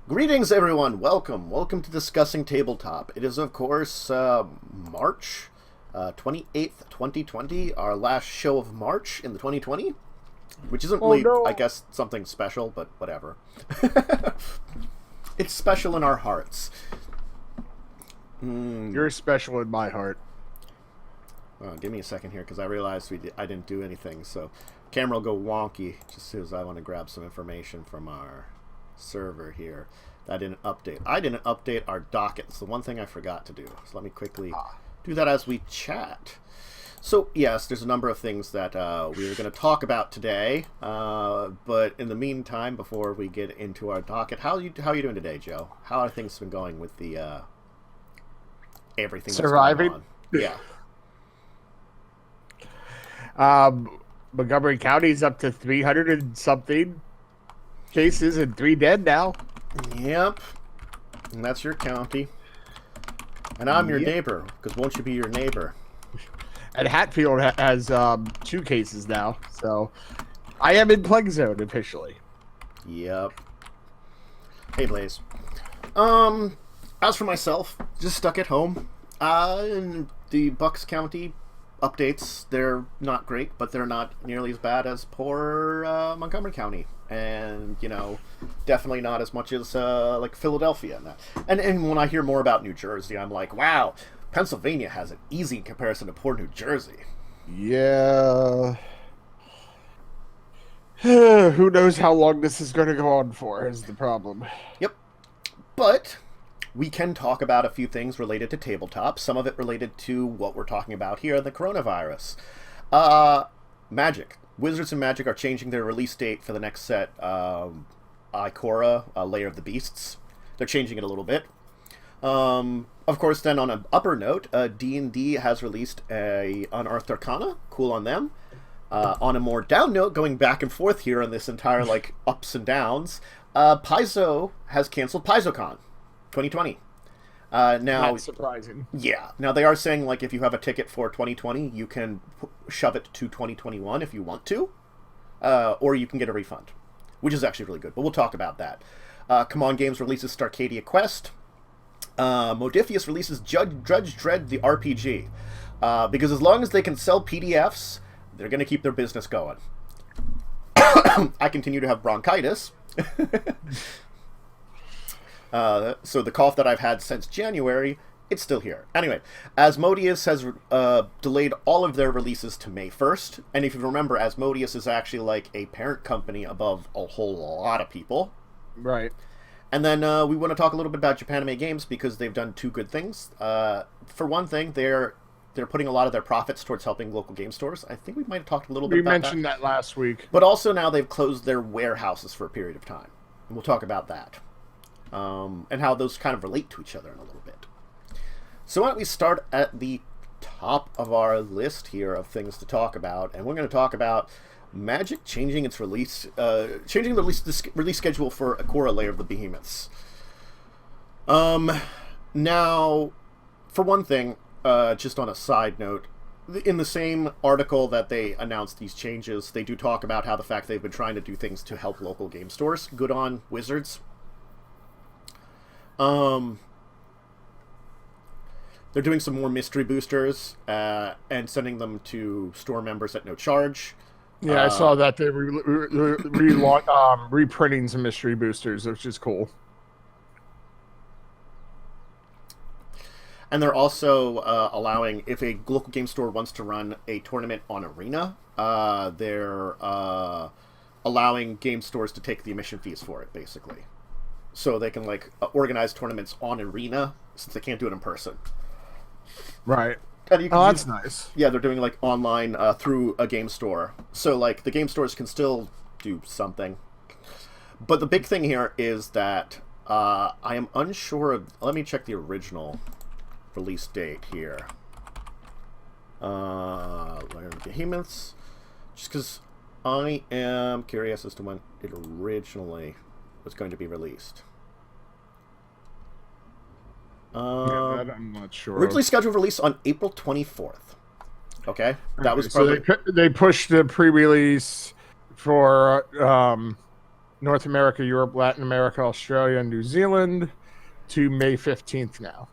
Greetings, everyone. Welcome to Discussing Tabletop. It is, of course, March 28th, 2020, our last show of March in the 2020, which isn't really, I guess, something special, but whatever. It's special in our hearts. You're special in my heart. Give me a second here, because I realized I didn't do anything, so camera will go wonky just as soon as I want to grab some information from our server here. I didn't update our docket. It's the one thing I forgot to do. So let me quickly do that as we chat. So yes, there's a number of things that we were going to talk about today. But in the meantime, before we get into our docket, how are you doing today, Joe? How are things been going with the everything surviving? That's going on? Yeah. Montgomery County's up to 300 and something cases and 3 dead now. Yep. And that's your county. And I'm your neighbor, because won't you be your neighbor? And Hatfield has 2 cases now, so I am in plague zone officially. Yep. Hey, Blaze. As for myself, just stuck at home. In the Bucks County updates, they're not great, but they're not nearly as bad as poor Montgomery County. And, you know, definitely not as much as, like, Philadelphia. And that. And when I hear more about New Jersey, I'm like, wow, Pennsylvania has an easy comparison to poor New Jersey. Yeah. Who knows how long this is going to go on for is the problem. Yep. But we can talk about a few things related to tabletop, some of it related to what we're talking about here, the coronavirus. Magic. Wizards and Magic are changing their release date for the next set, Ikora, Lair of the Beasts. They're changing it a little bit. Of course, then on an upper note, D&D has released a Unearthed Arcana. Cool on them. On a more down note, going back and forth here on this entire, like, ups and downs, Paizo has canceled Paizo Con 2020. Now, that's surprising. Yeah. Now, they are saying, like, if you have a ticket for 2020, you can shove it to 2021 if you want to, or you can get a refund, which is actually really good, but we'll talk about that. CMON Games releases Starcadia Quest. Modiphius releases Dredd the RPG, because as long as they can sell PDFs, they're going to keep their business going. I continue to have bronchitis. So the cough that I've had since January, it's still here. Anyway, Asmodee has delayed all of their releases to May 1st. And if you remember, Asmodee is actually like a parent company above a whole lot of people. Right. And then we want to talk a little bit about Japanime Games because they've done 2 good things. For one thing, they're putting a lot of their profits towards helping local game stores. I think we might have talked a little bit about that. We mentioned that last week. But also now they've closed their warehouses for a period of time. And we'll talk about that. And how those kind of relate to each other in a little bit. So why don't we start at the top of our list here of things to talk about, and we're going to talk about Magic changing its release, changing the release schedule for Ikora, Lair of the Behemoths. Now, for one thing, just on a side note, in the same article that they announced these changes, they do talk about how the fact they've been trying to do things to help local game stores. Good on Wizards. They're doing some more mystery boosters and sending them to store members at no charge. Yeah, I saw that they reprinting some mystery boosters, which is cool. And they're also allowing, if a local game store wants to run a tournament on Arena, they're allowing game stores to take the admission fees for it, basically. So they can, like, organize tournaments on Arena since they can't do it in person. Right. And you can that's nice. Yeah, they're doing, like, online through a game store. So, like, the game stores can still do something. But the big thing here is that I am unsure of... Let me check the original release date here. Lair of the Behemoths. Just because I am curious as to when it originally was going to be released. Yeah, that I'm not sure. Originally scheduled release on April 24th. Okay, that was so they pushed the pre-release for North America, Europe, Latin America, Australia, and New Zealand to May 15th now.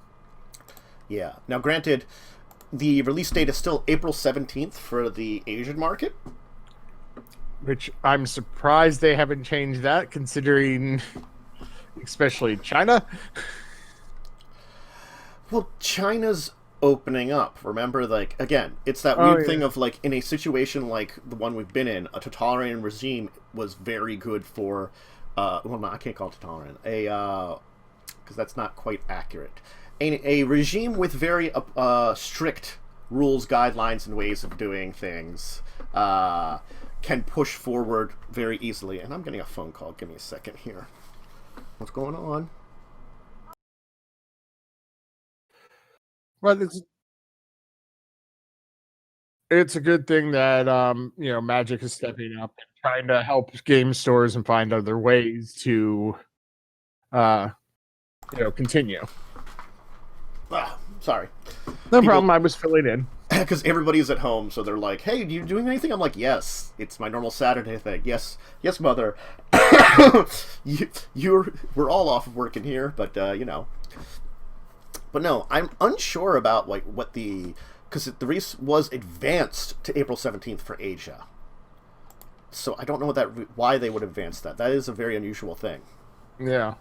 Yeah. Now, granted, the release date is still April 17th for the Asian market. Which I'm surprised they haven't changed that, considering, especially China. Well, China's opening up. Remember, like, again, it's that weird thing of, like, in a situation like the one we've been in, a totalitarian regime was very good for, well, no, I can't call it totalitarian, because that's not quite accurate. A regime with very strict rules, guidelines, and ways of doing things can push forward very easily. And I'm getting a phone call. Give me a second here. What's going on? Well, it's a good thing that Magic is stepping up and trying to help game stores and find other ways to continue. Sorry. No problem. I was filling in. Because everybody's at home, so they're like, "Hey, are you doing anything?" I'm like, "Yes, it's my normal Saturday thing." Yes, mother. We're all off of work in here, but But no, I'm unsure about like what because the release was advanced to April 17th for Asia. So I don't know why they would advance that. That is a very unusual thing. Yeah.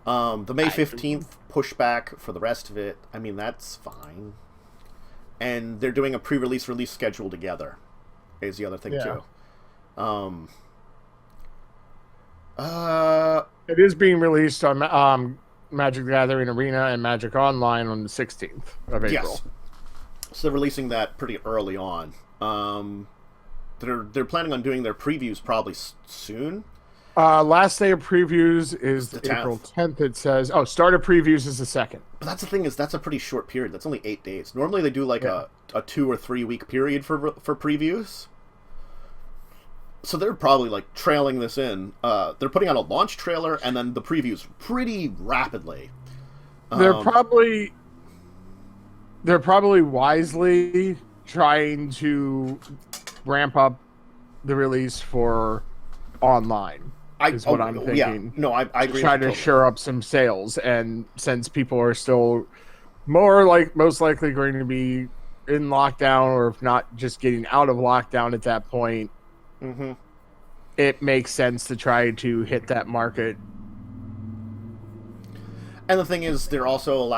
The May 15th pushback for the rest of it, I mean, that's fine. And they're doing a pre-release release schedule together, is the other thing, too. It is being released on Magic the Gathering Arena and Magic Online on the 16th of April. Yes. So they're releasing that pretty early on. They're planning on doing their previews probably soon. Last day of previews is April 10th. It says, start of previews is the 2nd. But that's the thing that's a pretty short period. That's only 8 days. Normally they do like a 2 or 3 week period for previews. So they're probably like trailing this in. They're putting out a launch trailer and then the previews pretty rapidly. They're probably wisely trying to ramp up the release for online. Is what I'm thinking. Yeah. No, I agree. Trying to shore up some sales, and since people are still most likely going to be in lockdown, or if not just getting out of lockdown at that point, it makes sense to try to hit that market. And the thing is, they're also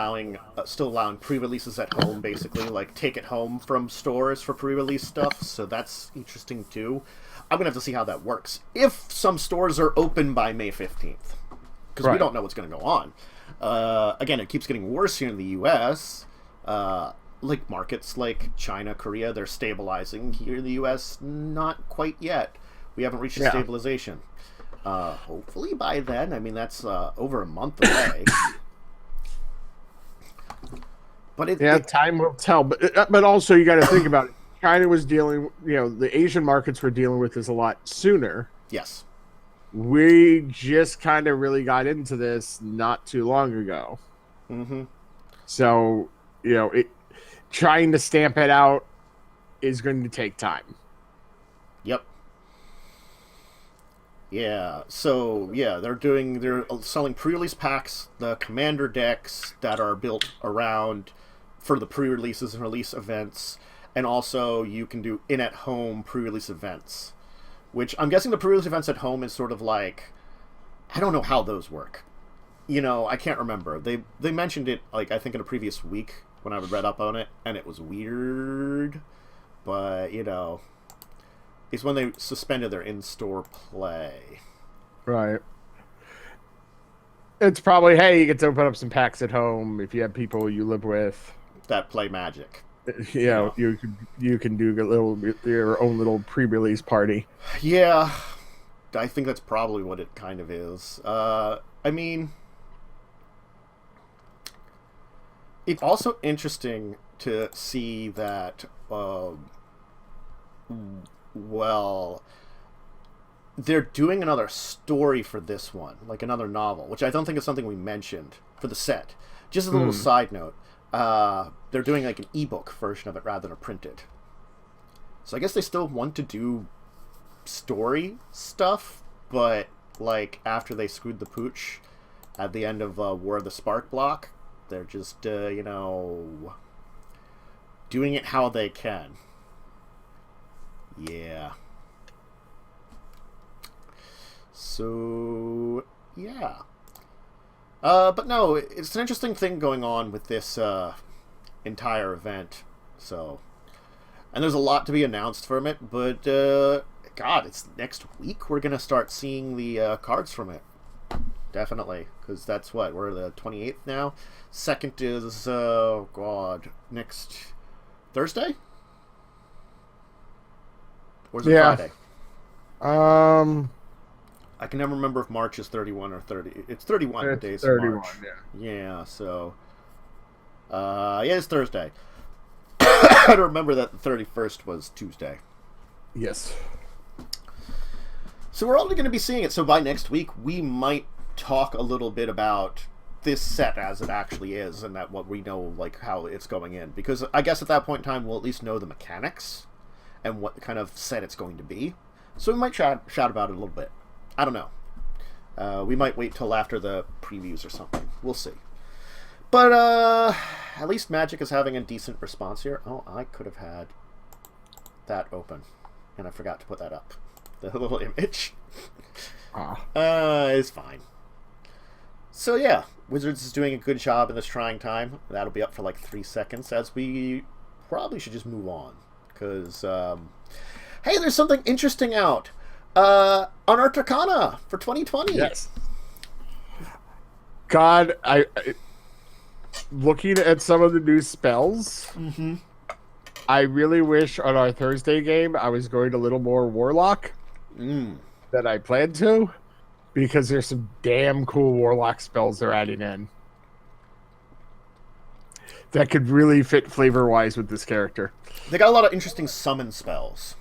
still allowing pre-releases at home, basically, like take it home from stores for pre-release stuff. So that's interesting too. I'm gonna have to see how that works. If some stores are open by May 15th, because we don't know what's gonna go on. Again, it keeps getting worse here in the U.S. Like markets like China, Korea, they're stabilizing. Here in the U.S., not quite yet. We haven't reached a stabilization. Hopefully by then. I mean, that's over a month away. But time will tell. But also, you got to think about it. China was dealing, the Asian markets were dealing with this a lot sooner. Yes. We just kind of really got into this not too long ago. So, trying to stamp it out is going to take time. Yep. Yeah, so they're selling pre-release packs, the commander decks that are built around for the pre-releases and release events, and also you can do in-at-home pre-release events, which I'm guessing the pre-release events at home is sort of like, I don't know how those work. I can't remember. They mentioned it, like, I think in a previous week when I read up on it, and it was weird, but, it's when they suspended their in-store play. Right. It's probably, hey, you get to open up some packs at home if you have people you live with that play Magic. You can do your own little pre-release party. Yeah, I think that's probably what it kind of is. I mean, it's also interesting to see that. Well, they're doing another story for this one, like another novel, which I don't think is something we mentioned for the set. Just as a little side note, they're doing like an ebook version of it rather than a printed. So I guess they still want to do story stuff, but like after they screwed the pooch at the end of War of the Spark Block, they're just doing it how they can. Yeah. So yeah. But no, it's an interesting thing going on with this entire event. So, and there's a lot to be announced from it, but God, it's next week we're gonna start seeing the cards from it. Definitely, because that's what we're the 28th now. Second is God, next Thursday, or is it Friday? I can never remember if March is 31 or 30. It's 31 days. 31, March. Yeah. So, yeah, it's Thursday. I don't remember that the 31st was Tuesday. Yes. So we're only going to be seeing it. So by next week, we might talk a little bit about this set as it actually is, and that what we know, like how it's going in. Because I guess at that point in time, we'll at least know the mechanics and what kind of set it's going to be. So we might shout about it a little bit. I don't know. We might wait till after the previews or something. We'll see. But at least Magic is having a decent response here. Oh, I could have had that open, and I forgot to put that up. The little image. It's fine. So yeah, Wizards is doing a good job in this trying time. That'll be up for like 3 seconds, as we probably should just move on. Because, hey, there's something interesting out. Unearthed Arcana for 2020. Yes. God, I looking at some of the new spells, I really wish on our Thursday game I was going a little more Warlock than I planned to, because there's some damn cool Warlock spells they're adding in that could really fit flavor-wise with this character. They got a lot of interesting summon spells,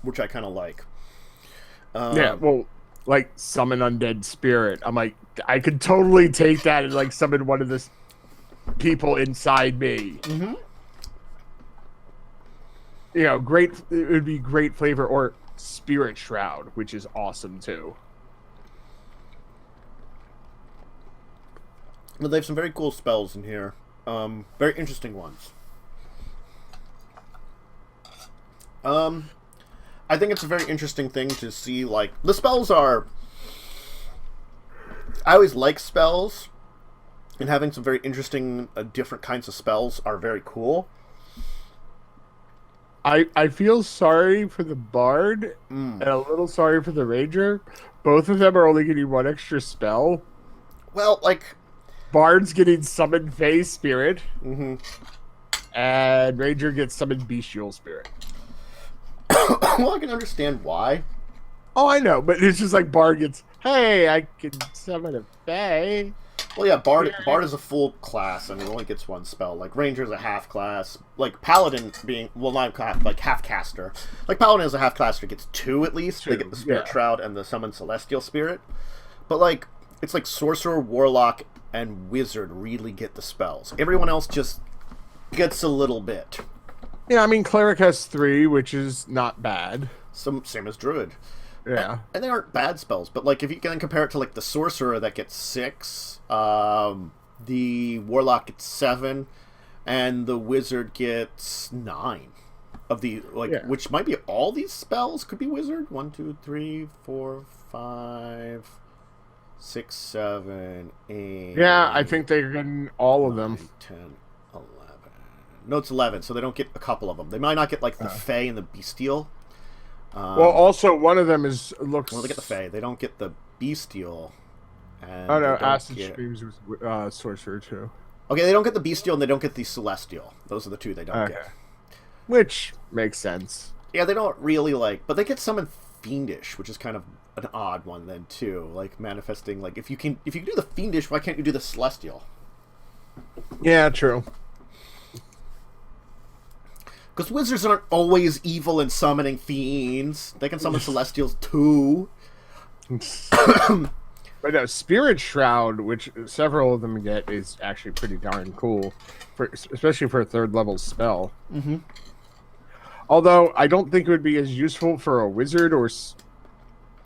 which I kind of like. Yeah, well, like summon undead spirit. I'm like, I could totally take that and like summon one of the people inside me. You know, great. It would be great flavor. Or Spirit Shroud, which is awesome too. Well, they have some very cool spells in here. Very interesting ones. I think it's a very interesting thing to see, like, the spells are... I always like spells, and having some very interesting, different kinds of spells are very cool. I feel sorry for the Bard, and a little sorry for the Ranger. Both of them are only getting one extra spell. Well, like... Bard's getting Summon Phase Spirit, and Ranger gets Summon Bestial Spirit. Well, I can understand why. Oh, I know, but it's just like Bard gets, hey, I can summon a Fae. Well, yeah, Bard is a full class, and he only gets one spell. Like, Ranger's a half class. Like, Paladin being, well, not half, like, half caster. Like, Paladin is a half caster, gets 2 at least. They get the Spirit Shroud and the Summon Celestial Spirit. But, like, it's like Sorcerer, Warlock, and Wizard really get the spells. Everyone else just gets a little bit. Yeah, I mean, Cleric has 3, which is not bad. Same as Druid. Yeah. And they aren't bad spells, but, like, if you can compare it to, like, the Sorcerer that gets 6, the Warlock gets 7, and the Wizard gets 9 of the, like, which might be all these spells could be Wizard. 1, 2, 3, 4, 5, 6, 7, 8. Yeah, I think they're getting all of 9, them. 10, 11. No, it's 11, so they don't get a couple of them. They might not get, like, the Fae and the Bestial. Well, also, one of them looks... Well, they get the Fae. They don't get the Bestial. And oh, no, Acid Streams was Sorcerer, too. Okay, they don't get the Bestial and they don't get the Celestial. Those are the 2 they don't get. Which makes sense. Yeah, they don't really, like... But they get Summon Fiendish, which is kind of an odd one, then, too. Like, manifesting, like, if you can do the Fiendish, why can't you do the Celestial? Yeah, true. Because wizards aren't always evil and summoning fiends. They can summon Celestials, too. But no, Spirit Shroud, which several of them get, is actually pretty darn cool, especially for a 3rd level spell. Although, I don't think it would be as useful for a wizard or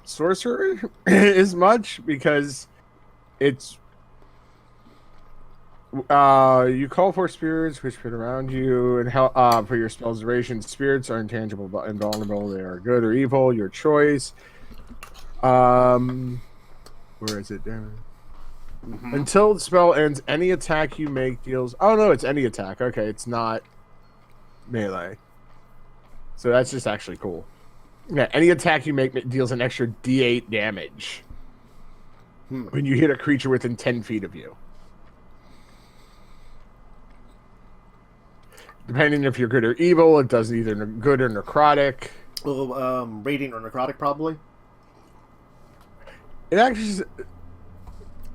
sorcerer as much because it's you call for spirits which fit around you and help for your spell's duration. Spirits are intangible but invulnerable. They are good or evil, your choice. Where is it? Mm-hmm. Until the spell ends, any attack you make deals. Oh no, it's any attack. Okay, it's not melee. So that's just actually cool. Yeah, any attack you make deals an extra D8 damage when you hit a creature within 10 feet of you. Depending if you're good or evil, it does either good or necrotic. Well, radiant or necrotic, probably. It actually.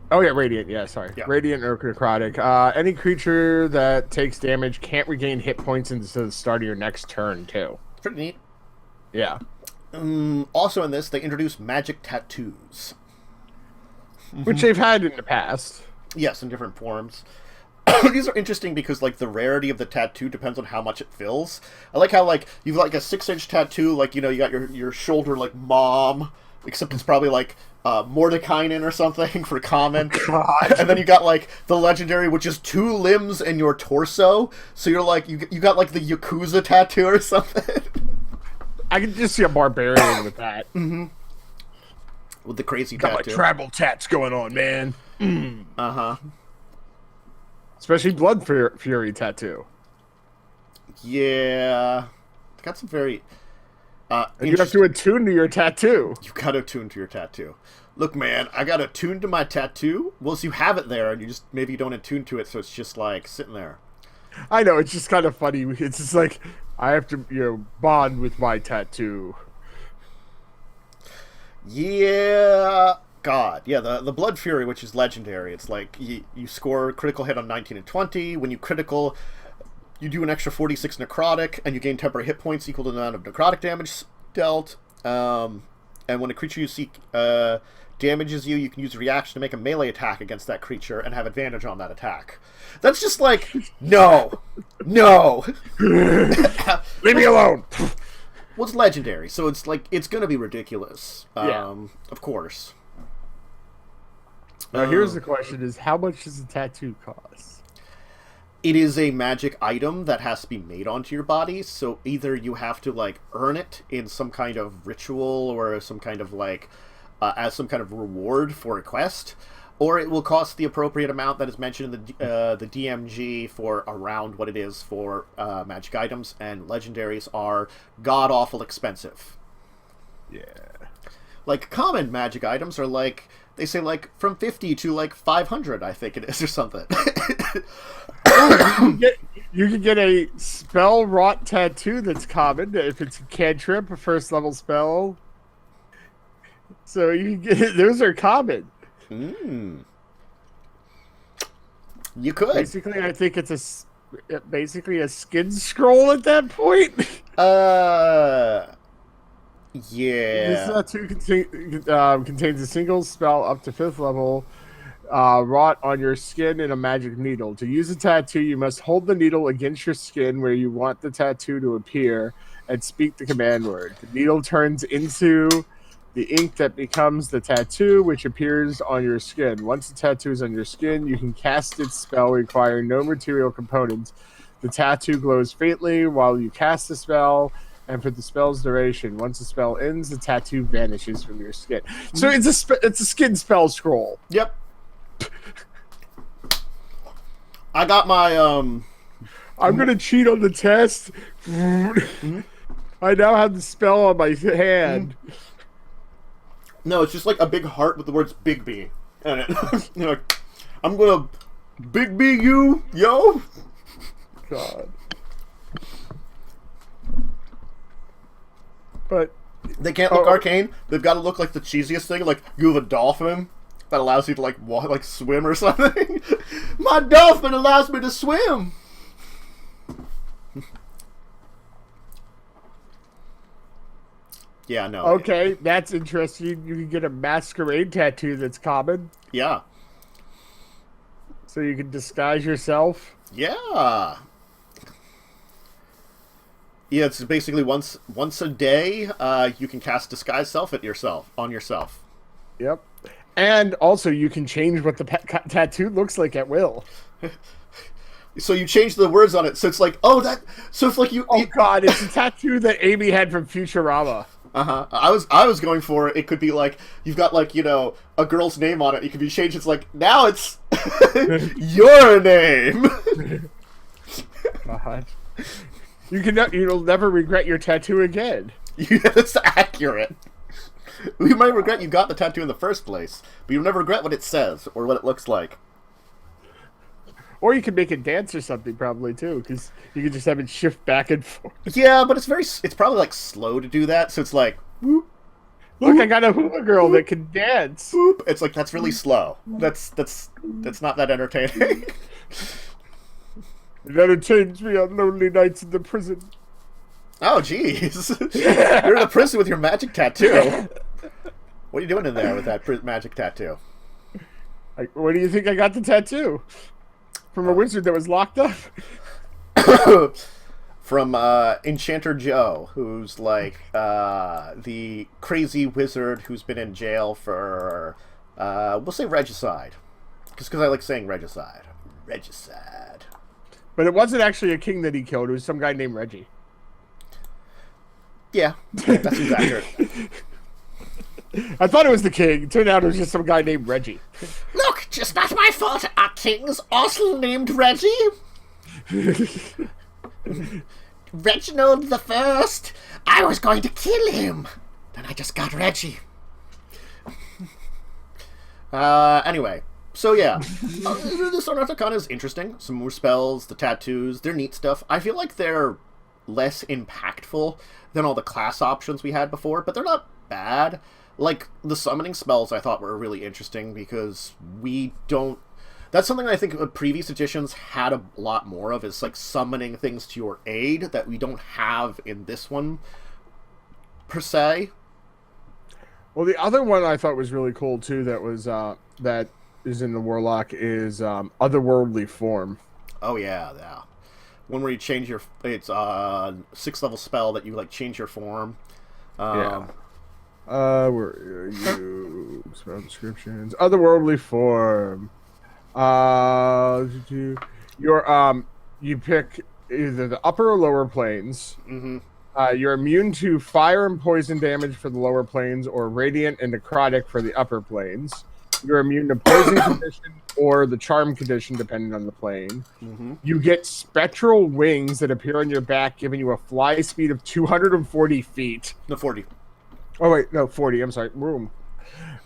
Oh yeah, radiant. Yeah, sorry, yeah. Radiant or necrotic. Any creature that takes damage can't regain hit points until the start of your next turn, too. Pretty neat. Yeah. Also in this, they introduced magic tattoos. Which they've had in the past. Yes, in different forms. These are interesting because, like, the rarity of the tattoo depends on how much it fills. I like how, like, you've like a 6-inch tattoo, like, you know, you got your shoulder, like, mom, except it's probably, like, Mordekainen or something for common. God. And then you got, like, the legendary, which is 2 limbs and your torso. So you're, like, you got, like, the Yakuza tattoo or something. I can just see a barbarian with that. Mm-hmm. With the crazy got tattoo. Got, like, tribal tats going on, man. Uh-huh. Especially Blood Fury tattoo. Yeah. Got some very... and you have to attune to your tattoo. You got to attune to your tattoo. Look, man, I got to attune to my tattoo. Well, so you have it there, and you just... Maybe you don't attune to it, so it's just, like, sitting there. I know, it's just kind of funny. It's just like, I have to, you know, bond with my tattoo. Yeah... God, yeah, the Blood Fury, which is legendary, it's like you score critical hit on 19 and 20. When you critical, you do an extra 46 necrotic, and you gain temporary hit points equal to the amount of necrotic damage dealt. And when a creature you seek damages you, you can use a reaction to make a melee attack against that creature and have advantage on that attack. That's just like, no. Leave me alone. Well, it's legendary, so it's like, it's going to be ridiculous. Yeah. Of course. Now, here's the question: is how much does a tattoo cost? It is a magic item that has to be made onto your body, so either you have to, like, earn it in some kind of ritual or some kind of, like, as some kind of reward for a quest, or it will cost the appropriate amount that is mentioned in the DMG for around what it is for magic items, and legendaries are god-awful expensive. Yeah. Like, common magic items are, like... They say, like, from 50 to, like, 500, I think it is, or something. You can get a spell-wrought tattoo that's common, if it's a cantrip, a first-level spell. So you can get... Those are common. You could. Basically, I think it's basically a skin scroll at that point. Yeah. This tattoo contains a single spell up to 5th level, wrought on your skin in a magic needle. To use a tattoo, you must hold the needle against your skin where you want the tattoo to appear and speak the command word. The needle turns into the ink that becomes the tattoo, which appears on your skin. Once the tattoo is on your skin, you can cast its spell requiring no material components. The tattoo glows faintly while you cast the spell, and for the spell's duration. Once the spell ends, the tattoo vanishes from your skin. So it's a skin spell scroll. Yep. I got my I'm gonna cheat on the test. I now have the spell on my hand. No, it's just like a big heart with the words "Big B" in it. You know, I'm gonna Big B you, yo. God. But they can't look arcane. They've got to look like the cheesiest thing. Like you have a dolphin that allows you to like walk, like swim or something. My dolphin allows me to swim. Yeah, no. Okay, that's interesting. You can get a masquerade tattoo that's common. Yeah. So you can disguise yourself. Yeah. Yeah, it's basically once a day, you can cast Disguise Self on yourself. Yep. And also, you can change what the tattoo looks like at will. So you change the words on it, so it's like, so it's like you... Oh, God, it's a tattoo that Amy had from Futurama. Uh-huh. I was going for, it could be like, you've got like, a girl's name on it, you could be changed, it's like, now it's your name! God. You'll never regret your tattoo again. That's accurate. You might regret you got the tattoo in the first place, but you'll never regret what it says or what it looks like. Or you can make it dance or something, probably, too, because you can just have it shift back and forth. Yeah, but it's probably, like, slow to do that, so it's like, whoop, look, whoop, I got a hula girl that can dance. Whoop. It's like, that's really slow. That's not that entertaining. It entertains me on lonely nights in the prison. Oh, jeez. You're in a prison with your magic tattoo. What are you doing in there with that magic tattoo? Where do you think I got the tattoo? From a wizard that was locked up? From Enchanter Joe, who's like the crazy wizard who's been in jail for, we'll say regicide. Just because I like saying regicide. Regicide. But it wasn't actually a king that he killed. It was some guy named Reggie. Yeah, that seems accurate. I thought it was the king. It turned out it was just some guy named Reggie. Look, just not my fault. Our king's also named Reggie. Reginald the First. I was going to kill him. Then I just got Reggie. Anyway. So yeah, this Unearthed Arcana is interesting. Some more spells, the tattoos, they're neat stuff. I feel like they're less impactful than all the class options we had before, but they're not bad. Like, the summoning spells I thought were really interesting because we don't... That's something I think previous editions had a lot more of, is like summoning things to your aid that we don't have in this one, per se. Well, the other one I thought was really cool, too, that was, that is in the Warlock is Otherworldly Form. Oh, yeah. One where you change your... It's a 6th level spell that you, like, change your form. Yeah. Where are you? Spell descriptions. Otherworldly Form. You pick either the upper or lower planes. Mm-hmm. You're immune to fire and poison damage for the lower planes, or radiant and necrotic for the upper planes. You're immune to poison condition or the charm condition, depending on the plane. Mm-hmm. You get spectral wings that appear on your back, giving you a fly speed of 240 feet. No, 40. Oh, wait, no, 40. I'm sorry. Boom.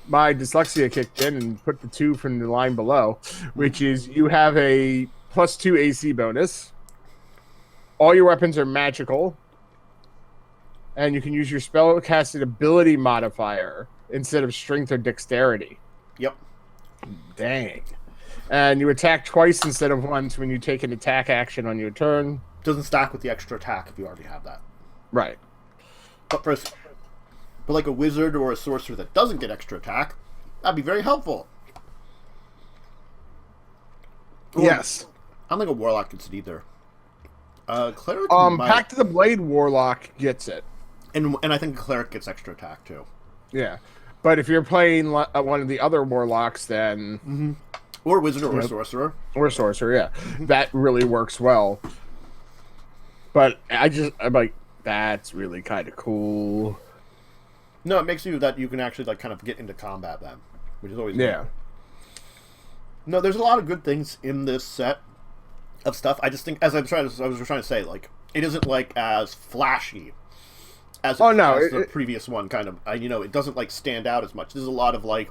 My dyslexia kicked in and put the 2 from the line below, which is you have a +2 AC bonus. All your weapons are magical. And you can use your spellcasted ability modifier instead of strength or dexterity. Yep. Dang. And you attack twice instead of once when you take an attack action on your turn. Doesn't stack with the extra attack if you already have that. Right. But like a wizard or a sorcerer that doesn't get extra attack, that'd be very helpful. Ooh, yes. I don't think a warlock gets it either. Cleric might... Pact of the Blade Warlock gets it. And I think a cleric gets extra attack too. Yeah. But if you're playing one of the other warlocks, then... Mm-hmm. Or wizard or sorcerer. Or sorcerer, yeah. That really works well. But I'm like, that's really kind of cool. No, it makes you that you can actually like kind of get into combat then, which is always good. Yeah. No, there's a lot of good things in this set of stuff. I just think, as I was trying to say, like, it isn't like as flashy as the previous one. Kind of, it doesn't like stand out as much. There's a lot of like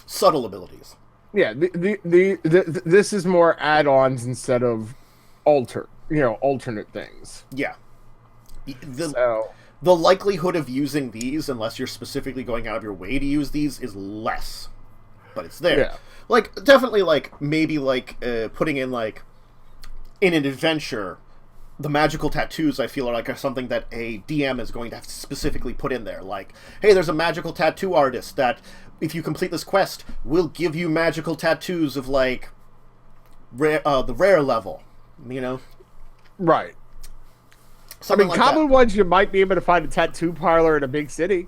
subtle abilities. Yeah, this is more add-ons instead of alternate things. Yeah. The likelihood of using these, unless you're specifically going out of your way to use these, is less. But it's there. Yeah. Like, definitely, like, maybe, like, putting in, like, in an adventure, the magical tattoos, I feel, are something that a DM is going to have to specifically put in there. Like, hey, there's a magical tattoo artist that, if you complete this quest, will give you magical tattoos of, like, the rare level, Right. Something like common ones you might be able to find a tattoo parlor in a big city.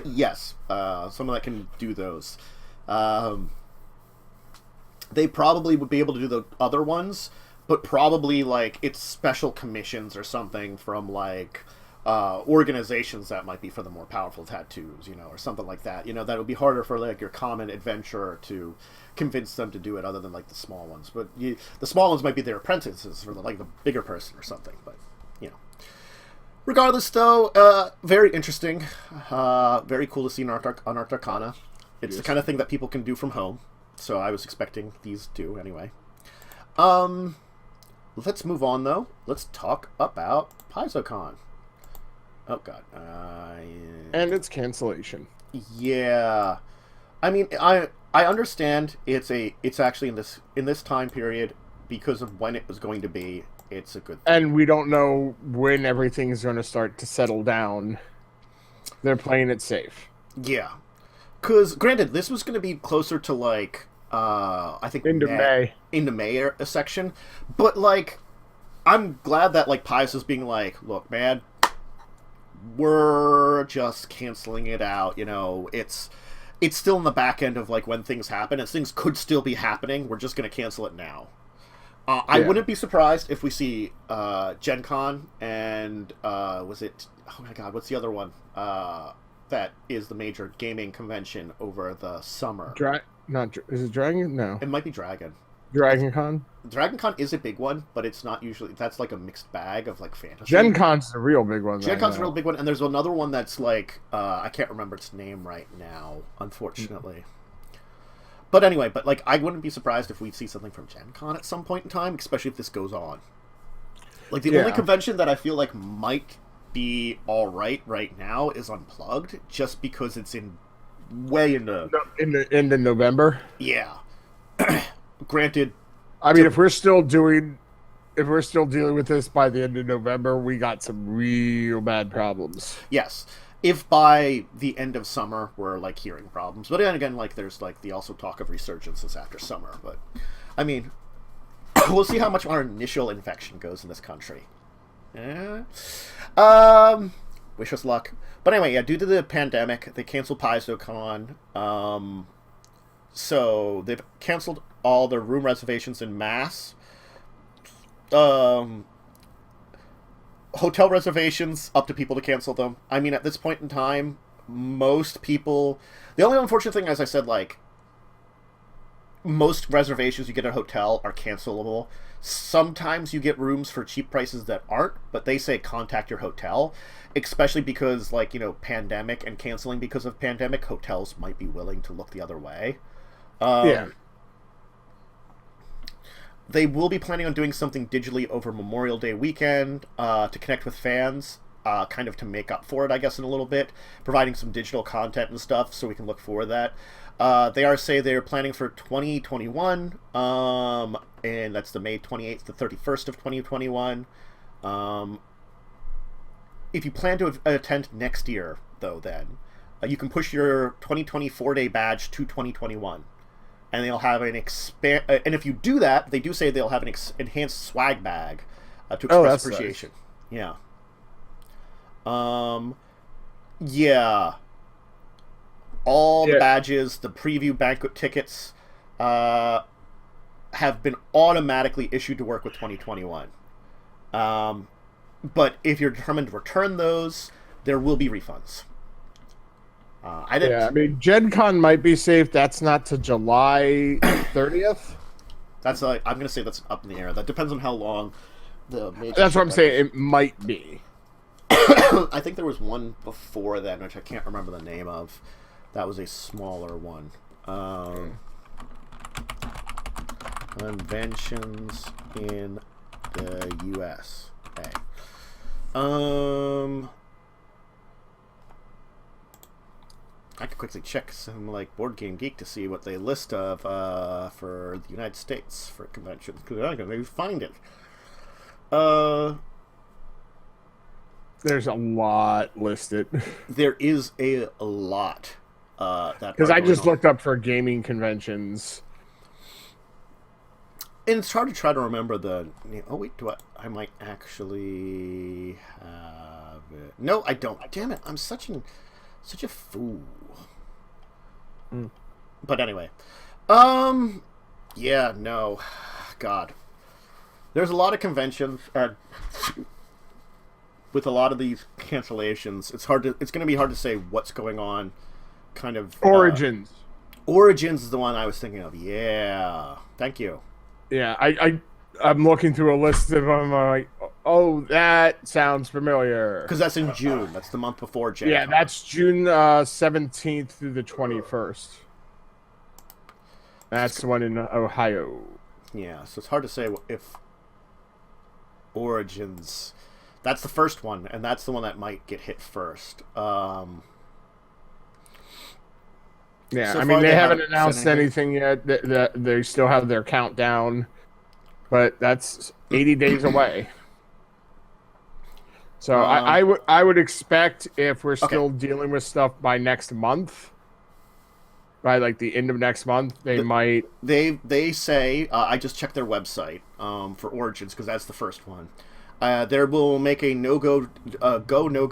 Yes, someone that can do those. They probably would be able to do the other ones, but probably like it's special commissions or something from like organizations that might be for the more powerful tattoos, or something like that. That would be harder for like your common adventurer to convince them to do it, other than like the small ones. But the small ones might be their apprentices for the bigger person or something. But regardless, though, very interesting, very cool to see Unearthed Arcana. It's the kind of thing that people can do from home, so I was expecting these two anyway. Let's move on though. Let's talk about Paizo Con. Oh god. And its cancellation. Yeah. I mean, I understand it's actually in this time period because of when it was going to be. It's a good thing. And we don't know when everything's going to start to settle down. They're playing it safe. Yeah. Because, granted, this was going to be closer to, like, I think into May section. But, like, I'm glad that, like, Paizo's being like, look, man, we're just canceling it out. It's still in the back end of, like, when things happen. And things could still be happening. We're just going to cancel it now. I wouldn't be surprised if we see Gen Con and was it? Oh my god, what's the other one? That is the major gaming convention over the summer. Is it Dragon? No, it might be Dragon. Dragon Con. Dragon Con is a big one, but it's not usually. That's like a mixed bag of like fantasy. Gen Con's the real big one. Gen Con's a real big one, and there's another one that's like I can't remember its name right now, unfortunately. Mm-hmm. But anyway, like, I wouldn't be surprised if we see something from Gen Con at some point in time, especially if this goes on. Like, the only convention that I feel like might be alright right now is Unplugged, just because it's way into November. Yeah. Granted. I mean, if we're still dealing with this by the end of November, we got some real bad problems. Yes. If by the end of summer we're like hearing problems, but then again, like there's like the also talk of resurgences after summer. But I mean, we'll see how much our initial infection goes in this country. Wish us luck. But anyway, yeah, due to the pandemic, they canceled Paizo Con. So they've canceled all the room reservations en masse. Hotel reservations, up to people to cancel them. I mean, at this point in time, most people... The only unfortunate thing, as I said, like, most reservations you get at a hotel are cancelable. Sometimes you get rooms for cheap prices that aren't, but they say contact your hotel, especially because, like, pandemic and canceling because of pandemic, hotels might be willing to look the other way. Yeah. They will be planning on doing something digitally over Memorial Day weekend to connect with fans, kind of to make up for it, I guess, in a little bit, providing some digital content and stuff so we can look for that. They're planning for 2021, and that's the May 28th to 31st of 2021. If you plan to attend next year, though, then you can push your 2020 4-day badge to 2021. And they'll have and if you do that, they do say they'll have an enhanced swag bag to express appreciation. Nice. Yeah. Yeah. All the badges, the preview banquet tickets, have been automatically issued to work with 2021. But if you're determined to return those, there will be refunds. I mean, Gen Con might be safe. That's not to July 30th. I'm going to say that's up in the air. That depends on how long the major... That's what I'm saying. It might be. I think there was one before then, which I can't remember the name of. That was a smaller one. Conventions in the U.S. I could quickly check some like Board Game Geek to see what they list of for the United States for conventions, because I'm gonna maybe find it. There's a lot listed. There is a lot. Because I just looked up for gaming conventions. And it's hard to try to remember the... Oh, wait, I might actually have it. No, I don't. Damn it, I'm such a fool. But anyway. Yeah, no. God. There's a lot of conventions, with a lot of these cancellations, it's going to be hard to say what's going on, kind of... Origins. Origins is the one I was thinking of. Yeah. Thank you. Yeah, I'm looking through a list of them. I'm like, oh, that sounds familiar. Because that's in June. That's the month before Gen Yeah, Con. that's June 17th through the 21st. That's the one in Ohio. Yeah, so it's hard to say if Origins... That's the first one, and that's the one that might get hit first. Yeah, So I mean, far they they haven't haven't announced said anything. anything yet. They still have their countdown, but that's 80 days away. So I would expect, if we're still dealing with stuff by next month, by like the end of next month, might... They say, I just checked their website for Origins, because that's the first one. They will make a no-go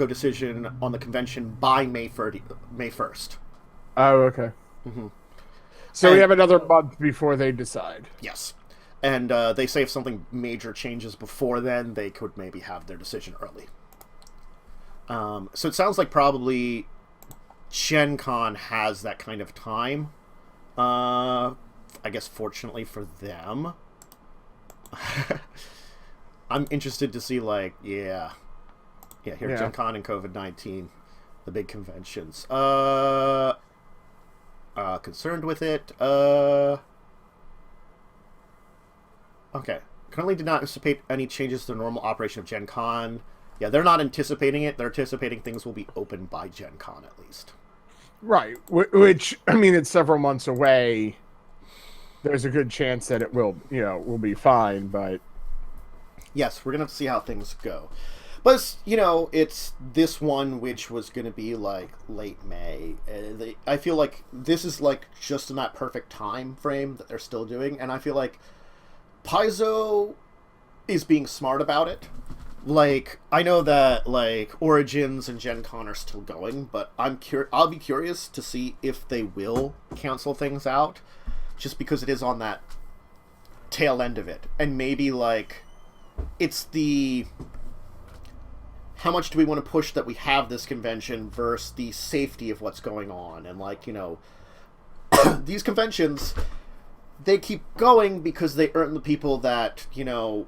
decision on the convention by May 1st. Oh, okay. So we have another month before they decide. Yes. And they say if something major changes before then, they could maybe have their decision early. So it sounds like probably Gen Con has that kind of time. I guess fortunately for them. I'm interested to see, like, here, Gen Con and COVID-19, the big conventions. Concerned with it. Okay. Currently did not anticipate any changes to the normal operation of Gen Con. Yeah, they're not anticipating it. They're anticipating things will be open by Gen Con, at least. Right. Which, I mean, it's several months away. There's a good chance that it will be fine, but... Yes, we're going to have to see how things go. But, it's this one which was going to be, like, late May. I feel like this is, like, just in that perfect time frame that they're still doing. And I feel like Paizo is being smart about it. Like, I know that, like, Origins and Gen Con are still going, but I'll be curious to see if they will cancel things out. Just because it is on that tail end of it. And maybe, like... It's the how much do we want to push that we have this convention versus the safety of what's going on. And, like, these conventions, they keep going because they earn the people that, run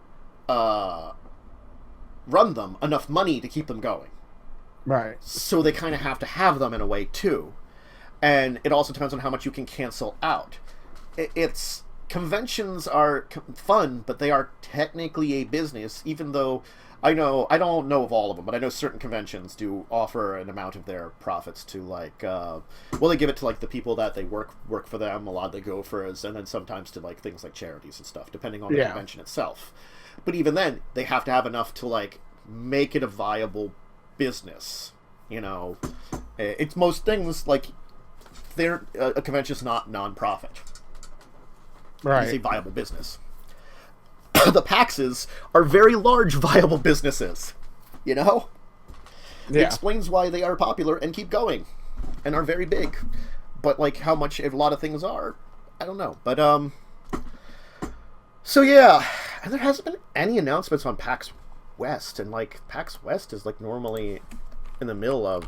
them enough money to keep them going. Right. So they kind of have to have them in a way, too. And it also depends on how much you can cancel out. Conventions are fun, but they are technically a business, even though I don't know of all of them, but I know certain conventions do offer an amount of their profits to, like, they give it to, like, the people that they work for them, a lot they go for, and then sometimes to, like, things like charities and stuff, depending on the convention itself. But even then, they have to have enough to, like, make it a viable business. It's most things, like, a convention's not non-profit. Right. It's a viable business. The PAXs are very large, viable businesses. It explains why they are popular and keep going, and are very big. But, like, how much a lot of things are, I don't know. But so yeah, and there hasn't been any announcements on PAX West, and, like, PAX West is, like, normally in the middle of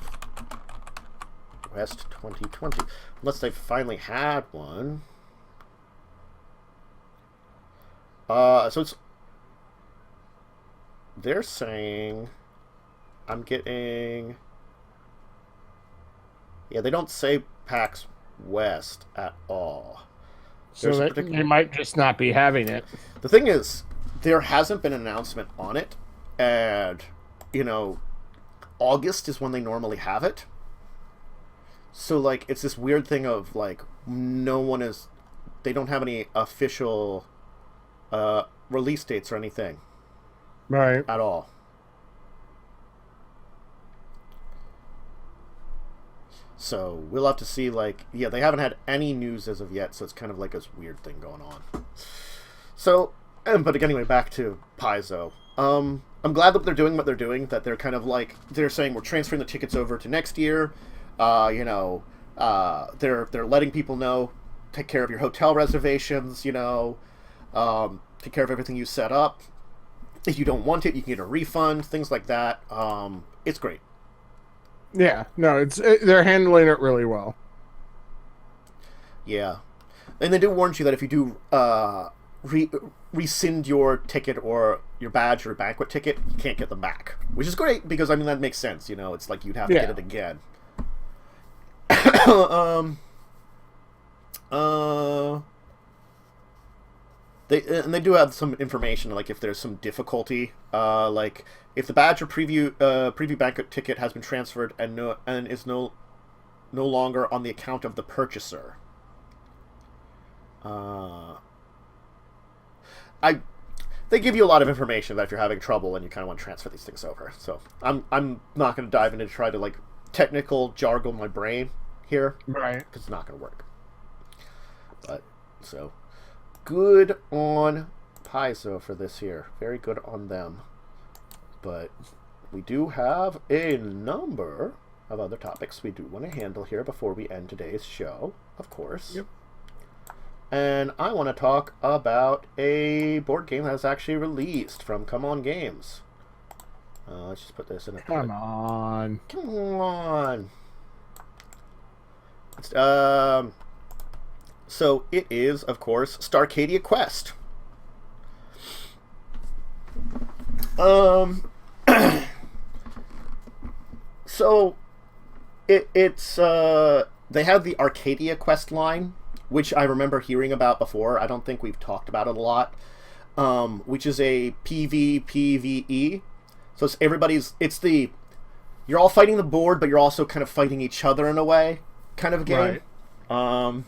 West 2020, unless they finally had one. So they're saying, they don't say PAX West at all. So they might just not be having it. The thing is, there hasn't been an announcement on it, and, August is when they normally have it. So, like, it's this weird thing of, like, they don't have any official release dates or anything. Right. At all. So, we'll have to see, like... Yeah, they haven't had any news as of yet, so it's kind of like this weird thing going on. So, but anyway, back to Paizo. I'm glad that they're doing what they're doing. That they're kind of like they're saying we're transferring the tickets over to next year. They're letting people know, take care of your hotel reservations. Take care of everything you set up. If you don't want it, you can get a refund. Things like that. It's great. Yeah, no, they're handling it really well. Yeah, and they do warn you that if you do rescind your ticket or your badge or banquet ticket, you can't get them back, which is great because that makes sense. It's like you'd have to get it again. They do have some information, like if there's some difficulty, like if the badge or preview banquet ticket has been transferred and is no longer on the account of the purchaser. They give you a lot of information that if you're having trouble and you kind of want to transfer these things over. So I'm not going to dive into try to like technical jargon my brain here, right? Because it's not going to work. But so good on Paizo for this here. Very good on them. But we do have a number of other topics we do want to handle here before we end today's show, of course. Yep. And I want to talk about a board game that was actually released from CMON Games. Let's just put this in a... Come on. So it is, of course, Starcadia Quest. So it's they have the Arcadia Quest line, which I remember hearing about before. I don't think we've talked about it a lot. Which is a PvPvE. So you're all fighting the board, but you're also kind of fighting each other in a way, kind of a game. Right.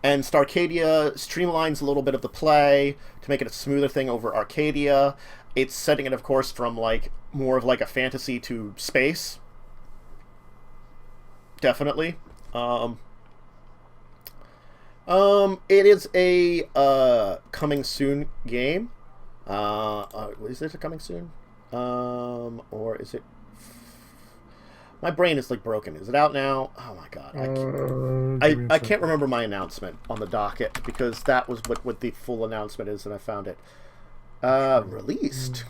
And Starcadia streamlines a little bit of the play to make it a smoother thing over Arcadia. It's setting it, of course, from like more of like a fantasy to space. Definitely. It is a coming soon game. Is it a coming soon? Or is it? My brain is like broken. Is it out now? Oh my god! I can't remember my announcement on the docket because that was what the full announcement is, and I found it. Released.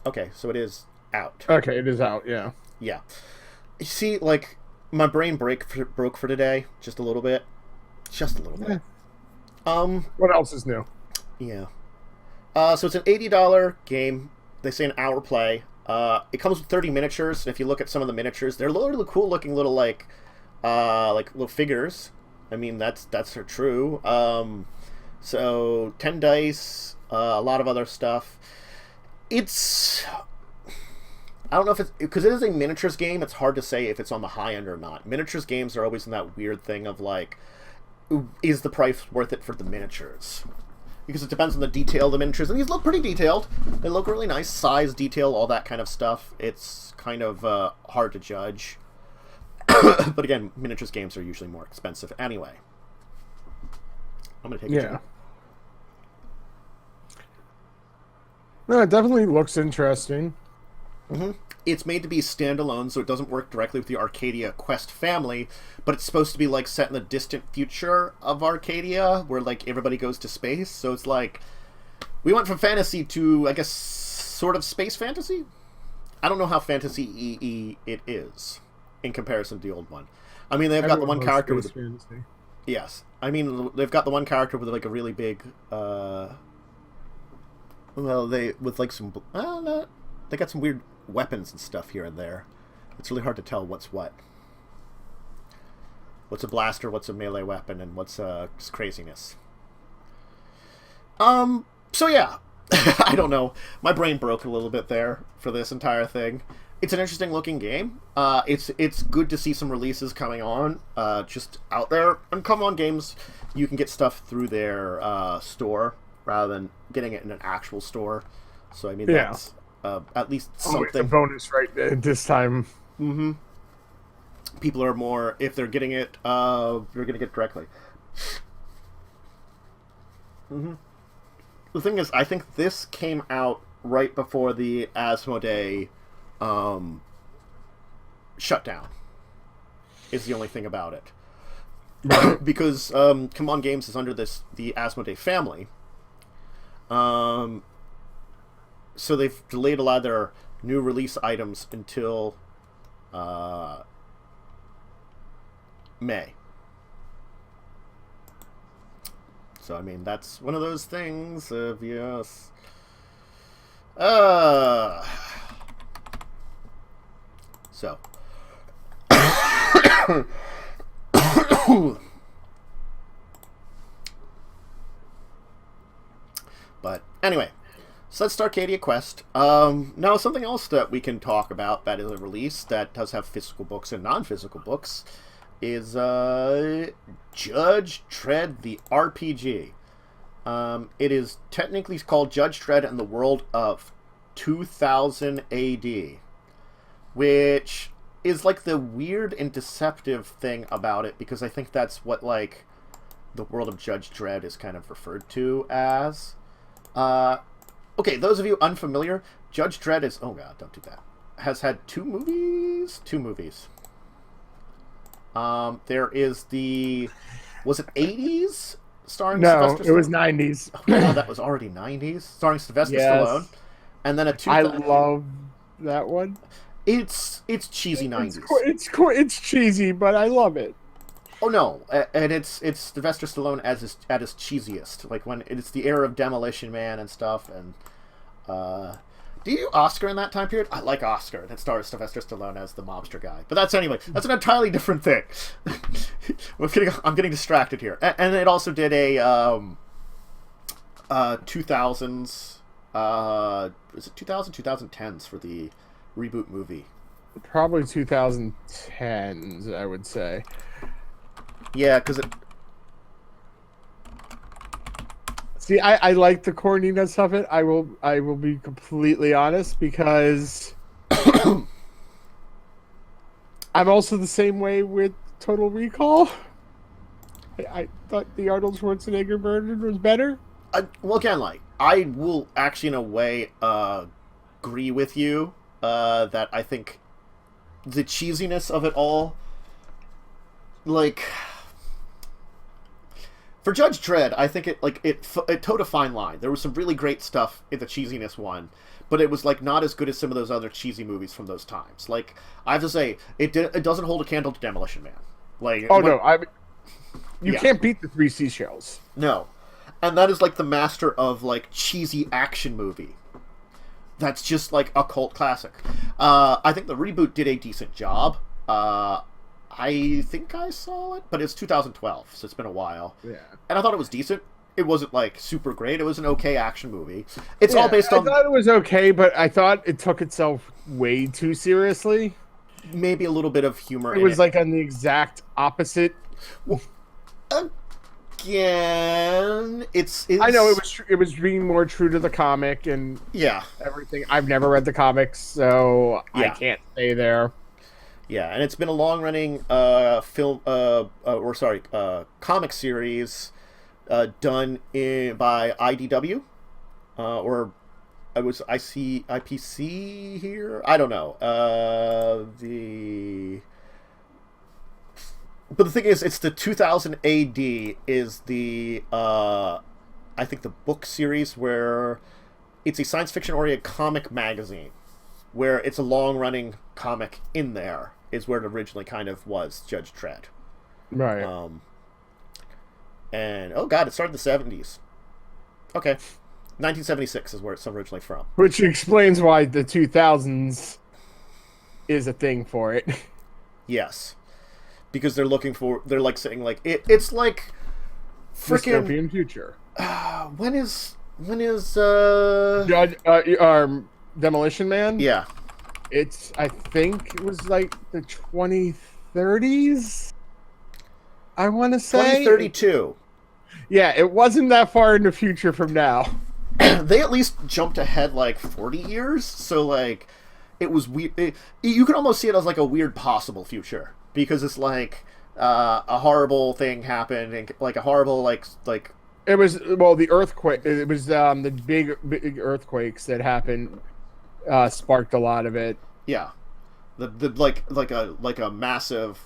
Okay, so it is out. Okay, it is out. Yeah. Yeah. You see, like my brain broke for today, just a little bit. Just a little bit. What else is new? Yeah. So it's an $80 game. They say an hour play. It comes with 30 miniatures, and if you look at some of the miniatures, they're really cool looking little like little figures. I mean, that's true. So 10 dice, a lot of other stuff. I don't know if it's because it is a miniatures game. It's hard to say if it's on the high end or not. Miniatures games are always in that weird thing of like, is the price worth it for the miniatures? Because it depends on the detail of the miniatures, and these look pretty detailed. They look really nice, size, detail, all that kind of stuff. It's kind of hard to judge. But again, miniatures games are usually more expensive anyway. I'm gonna take a drink. No, it definitely looks interesting. Mm-hmm. It's made to be standalone, so it doesn't work directly with the Arcadia Quest family, but it's supposed to be like set in the distant future of Arcadia, where like everybody goes to space. So it's like we went from fantasy to, I guess, sort of space fantasy. I don't know how fantasy it is in comparison to the old one. I mean, they've got the one character with fantasy. Yes, I mean they've got the one character with like a really big. They got some weird weapons and stuff here and there. It's really hard to tell what's what. What's a blaster, what's a melee weapon, and what's just craziness. So yeah. I don't know. My brain broke a little bit there for this entire thing. It's an interesting looking game. It's good to see some releases coming on just out there. And CMON Games, you can get stuff through their store rather than getting it in an actual store. So I mean, that's at least something. It's a bonus right this time. Mm-hmm. People are more, if they're getting it, they're going to get it directly. Mm-hmm. The thing is, I think this came out right before the Asmodee shutdown. Is the only thing about it. Because CMON Games is under the Asmodee family. So they've delayed a lot of their new release items until May. So, I mean, that's one of those things of, yes. So. But, anyway. So that's Starcadia Quest. Now, something else that we can talk about that is a release that does have physical books and non-physical books is Judge Dredd, the RPG. It is technically called Judge Dredd in the world of 2000 AD, which is like the weird and deceptive thing about it, because I think that's what like the world of Judge Dredd is kind of referred to as. Okay, those of you unfamiliar, Judge Dredd is... Oh god, don't do that. Has had two movies? Two movies. There is the... Was it 80s? Starring Sylvester Stallone? No, it was 90s. Oh god, that was already 90s? Starring Sylvester Stallone. And then I love that one. It's cheesy 90s. It's cheesy, but I love it. Oh no, and it's Sylvester Stallone at his cheesiest, like when it's the era of Demolition Man and stuff. And do you Oscar in that time period? I like Oscar. That stars Sylvester Stallone as the mobster guy. But that's an entirely different thing. I'm getting distracted here. And it also did a 2000s. Is it 2010s for the reboot movie? Probably 2010s, I would say. Yeah, because it... See, I like the corniness of it. I will be completely honest, because I'm also the same way with Total Recall. I thought the Arnold Schwarzenegger version was better. Well, again, like, I will actually, in a way, agree with you that I think the cheesiness of it all, like... For Judge Dredd, I think it towed a fine line. There was some really great stuff in the cheesiness one, but it was like not as good as some of those other cheesy movies from those times. Like, I have to say, it doesn't hold a candle to Demolition Man. Like, you can't beat the Three Seashells. No, and that is like the master of like cheesy action movie. That's just like a cult classic. I think the reboot did a decent job. I think I saw it, but it's 2012, so it's been a while. Yeah. And I thought it was decent. It wasn't, like, super great. It was an okay action movie. It's all based on... I thought it was okay, but I thought it took itself way too seriously. Maybe a little bit of humor in it. It was, like, on the exact opposite. Well, again, it's... I know, it was being more true to the comic and everything. I've never read the comics, so I can't stay there. Yeah, and it's been a long-running comic series done by IDW, or IPC here. I don't know. But the thing is, it's the 2000 AD is the I think the book series where it's a science fiction-oriented comic magazine, where it's a long-running comic in there. Is where it originally kind of was, Judge Dredd. Right. And, oh god, it started in the 70s. Okay. 1976 is where it's originally from. Which explains why the 2000s is a thing for it. Yes. Because they're like saying, like, it's like freaking... Dystopian future. When is Judge, Demolition Man? Yeah. I think it was like the 2030s, I want to say. 2032. Yeah, it wasn't that far in the future from now. They at least jumped ahead like 40 years, so like it was weird. You can almost see it as like a weird possible future, because it's like a horrible thing happened, and like a horrible like It was, well, the earthquake. It was the big earthquakes that happened sparked a lot of it. Yeah, the like a massive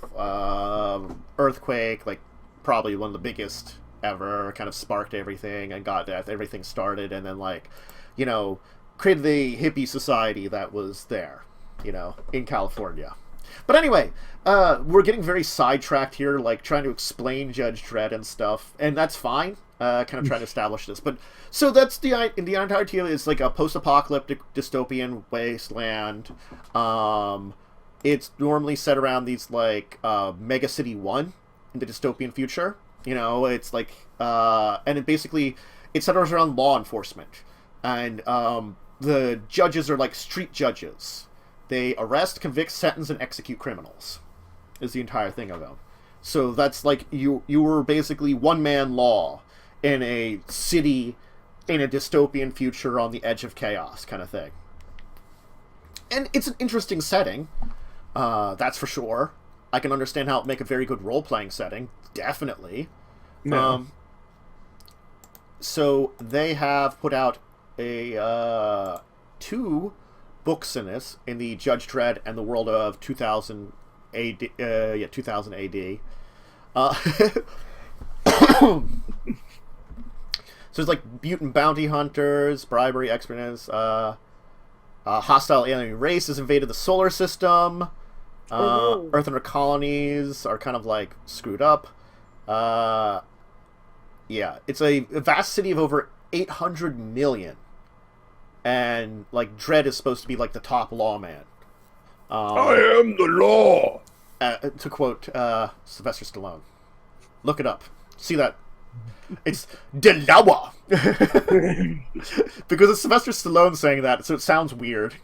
earthquake, like probably one of the biggest ever, kind of sparked everything and got everything started, and then like, created the hippie society that was there, in California. But anyway, we're getting very sidetracked here, like trying to explain Judge Dredd and stuff, and that's fine. Kind of trying to establish this, but so that's the entirety of it is like a post-apocalyptic dystopian wasteland. It's normally set around these like Mega City 1 in the dystopian future. It's like and it centers around law enforcement, and the judges are like street judges. They arrest, convict, sentence, and execute criminals. Is the entire thing of them. So that's like you were basically one-man law in a city in a dystopian future on the edge of chaos kind of thing. And it's an interesting setting, that's for sure. I can understand how it make a very good role-playing setting, definitely. No. So they have put out a 2 books in this, in the Judge Dredd and the World of 2000 AD. 2000 AD. So there's like mutant bounty hunters, bribery, expertness, hostile alien race has invaded the solar system. Earth and her colonies are kind of like screwed up. Yeah, it's a vast city of over 800 million. And like Dredd is supposed to be like the top lawman. I am the law. To quote Sylvester Stallone. Look it up. See that? It's Delawa. Because it's Sylvester Stallone saying that, so it sounds weird.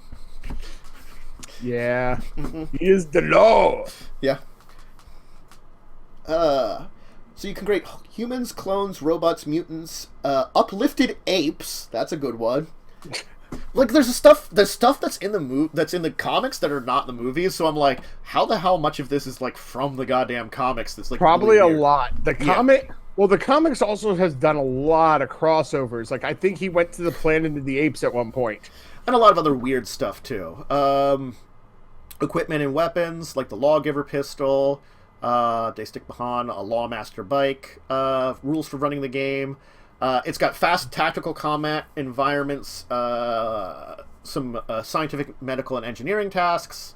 Yeah. He is the law. Yeah. So you can create humans, clones, robots, mutants, uplifted apes. That's a good one. Like there's stuff that's in the comics that are not in the movies, so I'm like, how the hell much of this is like from the goddamn comics that's like probably really a lot. The comics also has done a lot of crossovers. Like I think he went to the Planet of the Apes at one point. And a lot of other weird stuff too. Equipment and weapons, like the Lawgiver pistol, they stick behind a Lawmaster bike, rules for running the game. It's got fast tactical combat environments, some scientific, medical, and engineering tasks.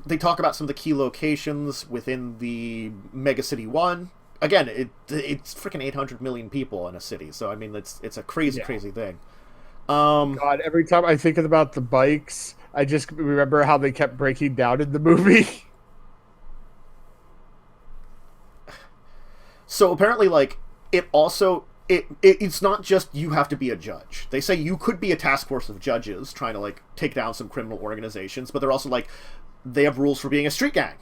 They talk about some of the key locations within the Mega City 1. Again, it's freaking 800 million people in a city, so I mean it's a crazy thing. God, every time I think about the bikes, I just remember how they kept breaking down in the movie. So apparently, like, it also it's not just you have to be a judge. They say you could be a task force of judges trying to like take down some criminal organizations, but they're also like they have rules for being a street gang,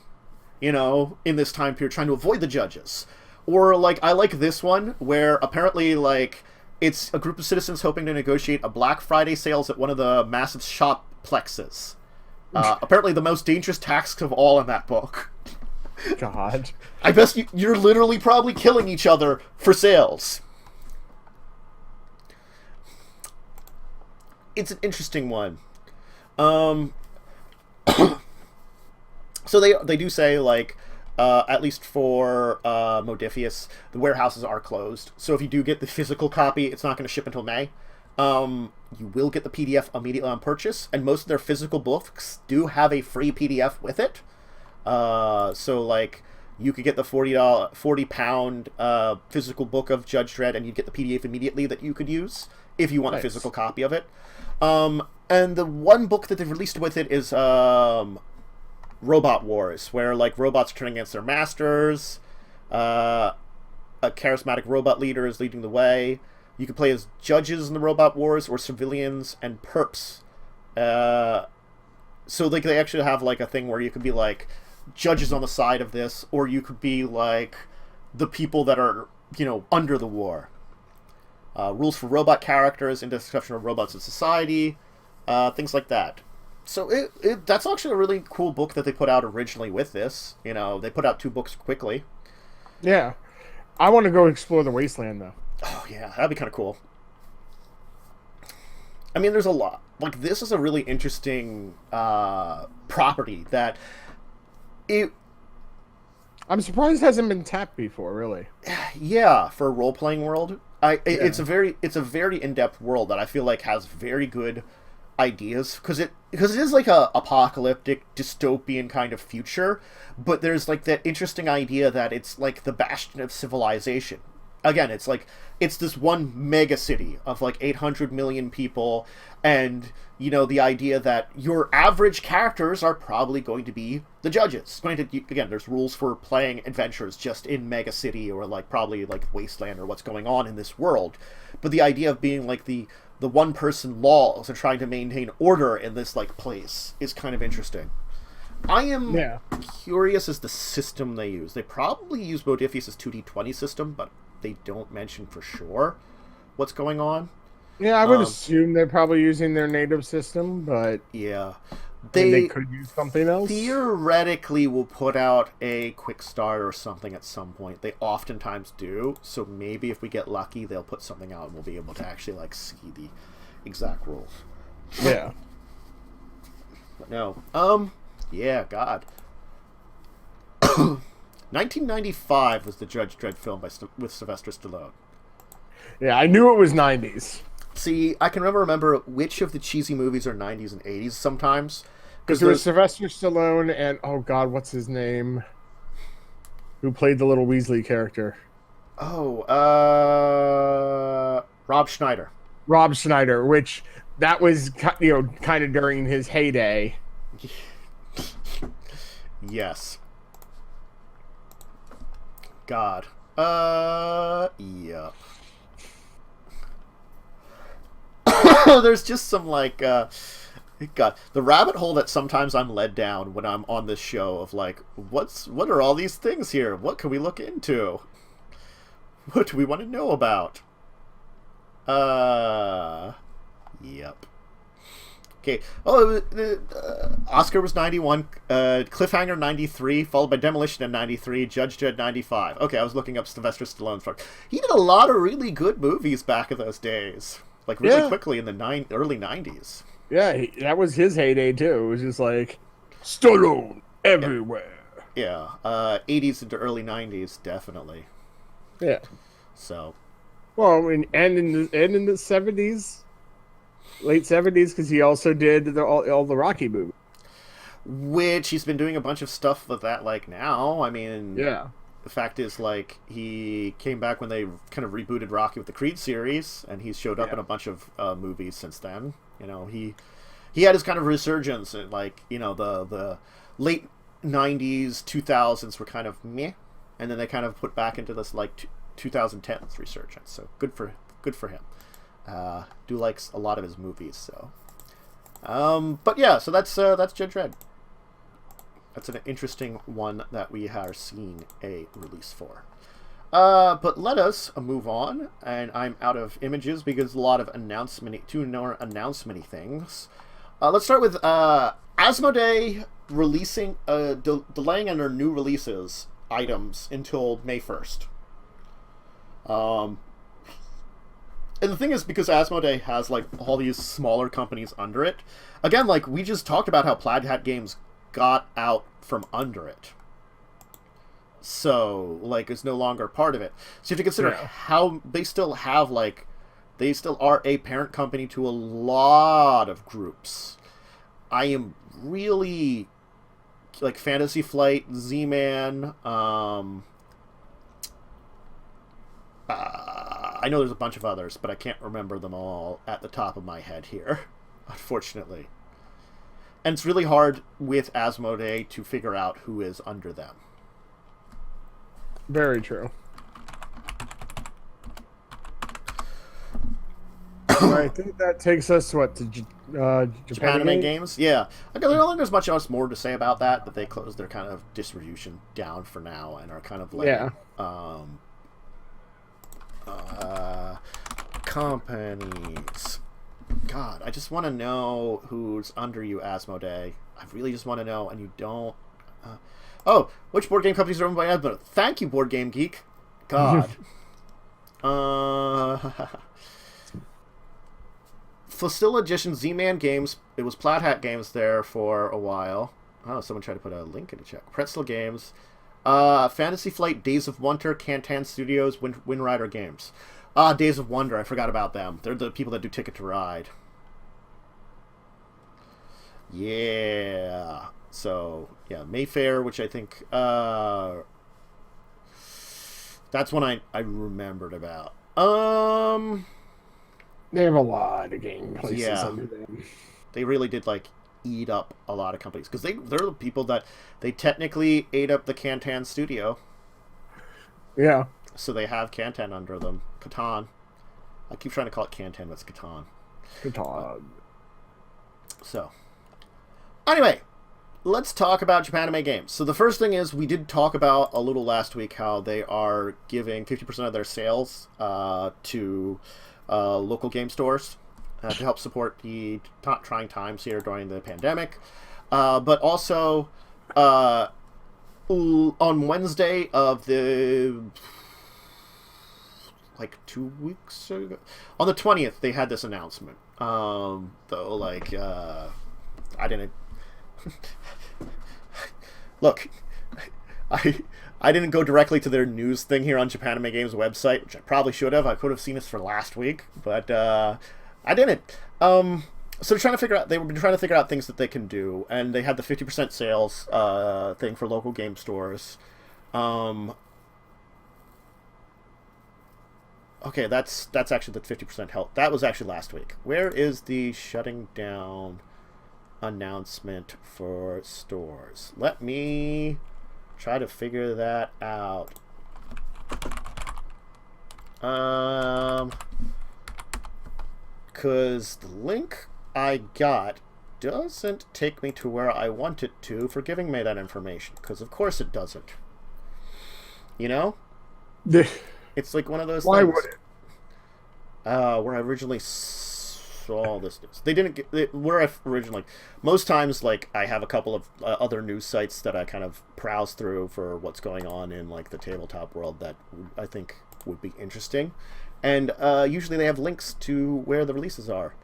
in this time period, trying to avoid the judges. Or like I like this one where apparently like it's a group of citizens hoping to negotiate a Black Friday sales at one of the massive shop plexes. Apparently the most dangerous tasks of all in that book. God, I guess you're literally probably killing each other for sales. It's an interesting one. So they do say, like, at least for Modiphius, the warehouses are closed. So if you do get the physical copy, it's not going to ship until May. You will get the PDF immediately on purchase, and most of their physical books do have a free PDF with it. So, like, you could get the 40-pound physical book of Judge Dredd, and you'd get the PDF immediately that you could use if you want a physical copy of it. And the one book that they've released with it is Robot Wars, where like robots are turning against their masters. A charismatic robot leader is leading the way. You can play as judges in the Robot Wars or civilians and perps. So like they actually have like a thing where you could be like judges on the side of this, or you could be like the people that are under the war. Rules for robot characters and discussion of robots in society, things like that. So that's actually a really cool book that they put out originally with this. They put out 2 books quickly. Yeah. I want to go explore the wasteland, though. yeah, that'd be kind of cool. I mean, there's a lot. Like, this is a really interesting property that it... I'm surprised it hasn't been tapped before, really. Yeah, for a role-playing world. It's a very in-depth world that I feel like has very good ideas, because it is like a apocalyptic dystopian kind of future, but there's like that interesting idea that it's like the bastion of civilization. Again, it's like it's this one mega city of like 800 million people, and you know, the idea that your average characters are probably going to be the judges. Again, there's rules for playing adventures just in mega city, or like probably like wasteland, or what's going on in this world, but the idea of being like the one person laws and trying to maintain order in this like place is kind of interesting. I am curious as the system they use. They probably use Modiphius' 2D20 system, but they don't mention for sure what's going on. Yeah, I would assume they're probably using their native system, but yeah, they could use something else. Theoretically will put out a Kickstarter or something at some point. They oftentimes do, so maybe if we get lucky, they'll put something out and we'll be able to actually like see the exact rules. Yeah. But no. Yeah, God. 1995 was the Judge Dredd film with Sylvester Stallone. Yeah, I knew it was 90s. See, I can remember which of the cheesy movies are 90s and 80s sometimes. Because there was Sylvester Stallone and, oh God, what's his name? Who played the little Weasley character? Oh, Rob Schneider. Rob Schneider, which that was, you know, kind of during his heyday. Yes. God. Yeah. There's just some like God, the rabbit hole that sometimes I'm led down when I'm on this show of like, what are all these things here? What can we look into? What do we want to know about? Yep. Okay. Oh, Oscar was 91, Cliffhanger 93, followed by Demolition in 93, Judge Dredd 95. Okay, I was looking up Sylvester Stallone's work. He did a lot of really good movies back in those days. Like, really quickly in the early 90s. Yeah, that was his heyday, too. It was just like, Stallone everywhere. Yeah, 80s into early 90s, definitely. Yeah. So. Well, and in the 70s, late 70s, because he also did all the Rocky movies. Which he's been doing a bunch of stuff with that, like, now. I mean, yeah. The fact is, like, he came back when they kind of rebooted Rocky with the Creed series, and he's showed up in a bunch of movies since then. You know, he had his kind of resurgence, and, like, you know, the late 90s, 2000s were kind of meh, and then they kind of put back into this, like, 2010s resurgence. So good for him. Do likes a lot of his movies, so. But yeah, so that's Judge Dredd. That's an interesting one that we are seeing a release for. But let us move on, and I'm out of images because a lot of announcement things. Let's start with Asmodee releasing, delaying on their new releases items until May 1st. And the thing is, because Asmodee has like all these smaller companies under it, again, like we just talked about how Plaid Hat Games got out from under it. So, like, it's no longer part of it. So you have to consider how they still have, like, they still are a parent company to a lot of groups. I am really, like, Fantasy Flight, Z-Man, I know there's a bunch of others, but I can't remember them all at the top of my head here, unfortunately. And it's really hard with Asmodee to figure out who is under them. Very true. I think that takes us to Japanime Games? Yeah. I don't think there's much else more to say about that, but they closed their kind of distribution down for now and are kind of like companies. God, I just want to know who's under you, Asmodee. I really just want to know, and you don't. Oh, which board game companies are owned by Asmodee? Thank you, Board Game Geek. God. Facilla Edition Z-Man Games. It was Plaid Hat Games there for a while. Oh, someone tried to put a link in the chat. Pretzel Games. Fantasy Flight, Days of Wonder, Cantan Studios, Wind Rider Games. Days of Wonder. I forgot about them. They're the people that do Ticket to Ride. Yeah. So, yeah, Mayfair, which I think... that's one I remembered about. They have a lot of game places Yeah. under them. They really did, like, eat up a lot of companies. Because they're the people that... They technically ate up the Cantan studio. Yeah. So they have Cantan under them. Catan. I keep trying to call it Cantan, but it's Catan. Catan. So. Anyway. Let's talk about Japanime games. So the first thing is, we did talk about a little last week how they are giving 50% of their sales to local game stores to help support the trying times here during the pandemic. But also, on Wednesday of the... like 2 weeks ago? On the 20th, they had this announcement. Though, like, I didn't... Look, I didn't go directly to their news thing here on Japanime Games website, which I probably should have. I could have seen this for last week, but I didn't. So they're trying to figure out. They were trying to figure out things that they can do, and they had the 50% sales thing for local game stores. Okay, that's actually the 50% help. That was actually last week. Where is the shutting down announcement for stores? Let me try to figure that out. Because the link I got doesn't take me to where I want it to for giving me that information. Because of course it doesn't. You know? It's like one of those Why things. would it? Where I originally saw this news. They didn't get where I originally. Most times, like, I have a couple of other news sites that I kind of browse through for what's going on in, like, the tabletop world that I think would be interesting, and usually they have links to where the releases are.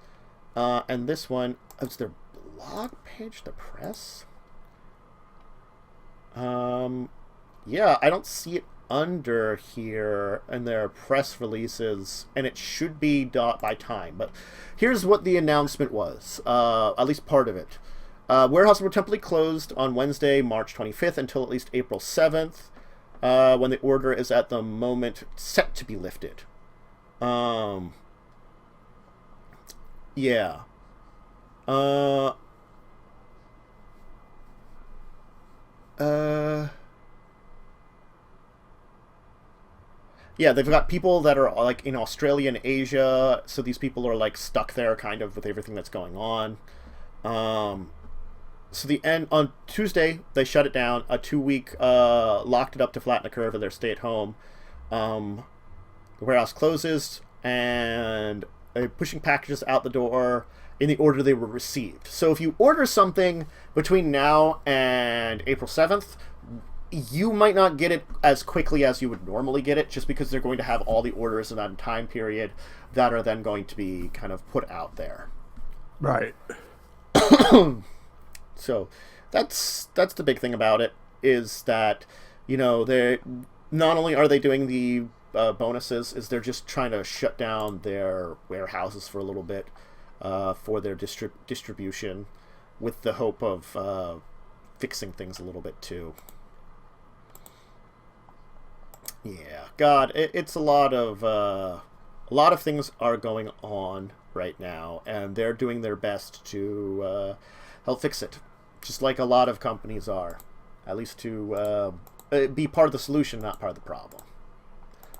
And this one, it's their blog page, the press. Yeah, I don't see it under here in their press releases, and it should be by time, but here's what the announcement was, at least part of it. Warehouses were temporarily closed on Wednesday, March 25th until at least April 7th, when the order is at the moment set to be lifted. Yeah. Yeah, they've got people that are, like, in Australia and Asia, so these people are, like, stuck there, kind of, with everything that's going on. So on Tuesday, they shut it down. A 2-week, locked it up to flatten the curve, and they're stay at home. The warehouse closes, and they're pushing packages out the door in the order they were received. So if you order something between now and April 7th, you might not get it as quickly as you would normally get it, just because they're going to have all the orders in that time period that are then going to be kind of put out there. Right. So that's the big thing about it, is that, you know, they not only are they doing the bonuses, is they're just trying to shut down their warehouses for a little bit for their distribution, with the hope of fixing things a little bit too. Yeah, God, it's a lot of things are going on right now, and they're doing their best to help fix it, just like a lot of companies are, at least to be part of the solution, not part of the problem.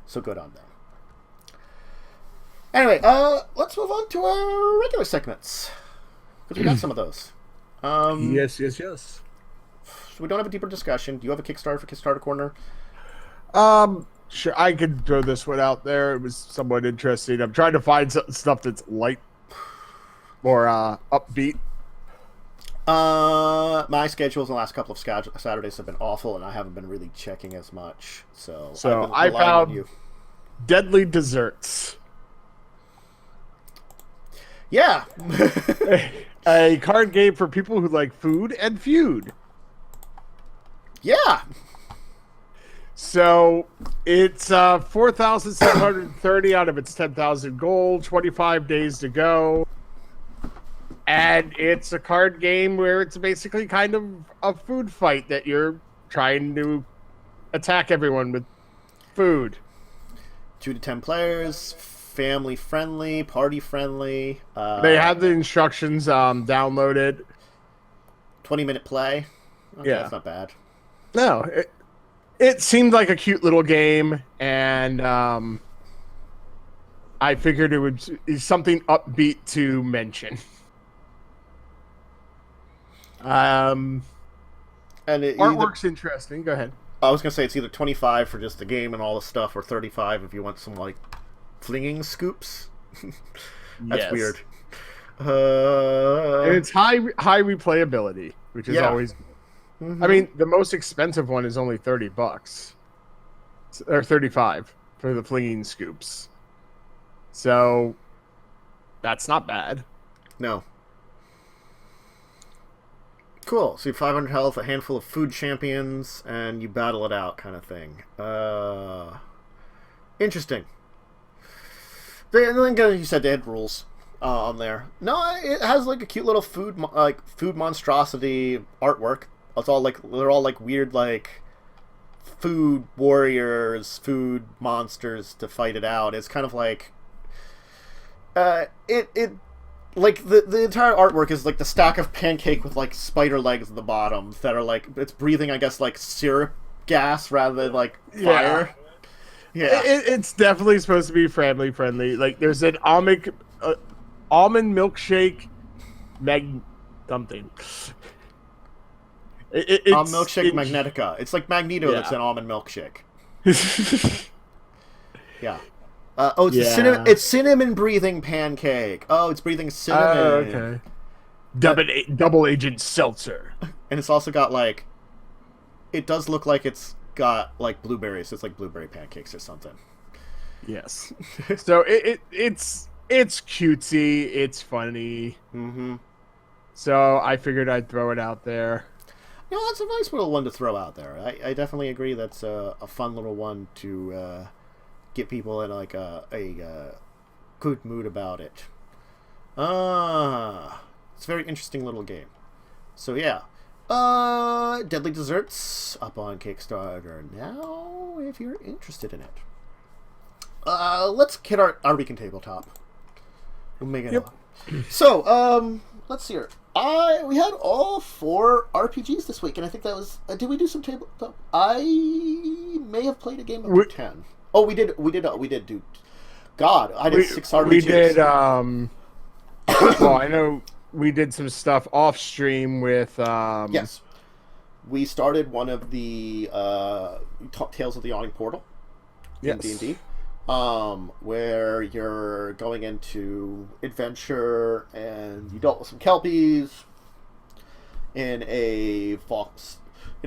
So good on them. Anyway, let's move on to our regular segments, because we got some of those. Yes. So we don't have a deeper discussion. Do you have a Kickstarter for Kickstarter Korner? Sure, I could throw this one out there. It was somewhat interesting. I'm trying to find stuff that's light, more upbeat. My schedules in the last couple of Saturdays have been awful, and I haven't been really checking as much. So I found Deadly Desserts. Yeah. A card game for people who like food and feud. Yeah. So it's 4,730 out of its 10,000 gold, 25 days to go. And it's a card game where it's basically kind of a food fight that you're trying to attack everyone with food. 2 to 10 players, family friendly, party friendly. They have the instructions downloaded. 20-minute play. Okay, Yeah. That's not bad. No, it seemed like a cute little game, and I figured it would be something upbeat to mention. And Artwork's interesting. Go ahead. I was gonna say it's either 25 for just the game and all the stuff, or 35 if you want some like flinging scoops. That's Yes. weird. And it's high replayability, which is always. Mm-hmm. I mean, the most expensive one is only $30, or 35 for the flinging scoops. So that's not bad. No. Cool. So you have 500 health, a handful of food champions, and you battle it out, kind of thing. Interesting. And then you said they had rules on there. No, it has like a cute little food monstrosity artwork. It's all like they're all like weird like food warriors, food monsters to fight it out. It's kind of like it. Like, the entire artwork is, like, the stack of pancake with, like, spider legs at the bottom that are, like, it's breathing, I guess, like, syrup gas rather than, like, fire. Yeah. It's definitely supposed to be family-friendly. Like, there's an almond milkshake something. Milkshake Magnetica. It's like Magneto that's an almond milkshake. Yeah. It's cinnamon breathing pancake. Oh, it's breathing cinnamon. Oh, okay. Double Agent Seltzer. And it's also got like, it does look like it's got like blueberries. It's like blueberry pancakes or something. Yes. So it's cutesy. It's funny. Mm-hmm. So I figured I'd throw it out there. You know, that's a nice little one to throw out there. I definitely agree. That's a fun little one to get people in like a good mood about it. It's a very interesting little game. So yeah, Deadly Desserts up on Kickstarter now if you're interested in it. Let's hit our weekend tabletop. We'll make it. Yep. So let's see here. We had all 4 RPGs this week, and I think that was. Did we do some tabletop? I may have played a game of 10. Oh, we did do. God, I did 6 RPGs. We did. Well, I know we did some stuff off stream with. Yes, we started one of the Tales of the Yawning Portal. In D&D, where you're going into adventure and you dealt with some kelpies in a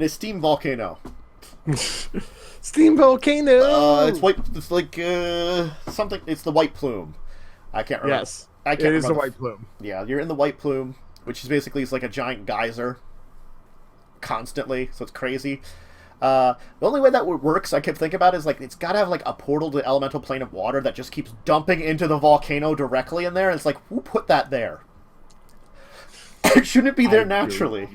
steam volcano. Steam volcano. It's white. It's like something. It's the White Plume. I can't remember. Yes, it is the White Plume. Yeah, you're in the White Plume, which is basically it's like a giant geyser. Constantly, so it's crazy. The only way that works, I kept thinking about, is like it's got to have like a portal to the elemental plane of water that just keeps dumping into the volcano directly in there. And it's like, who put that there? It shouldn't be there naturally.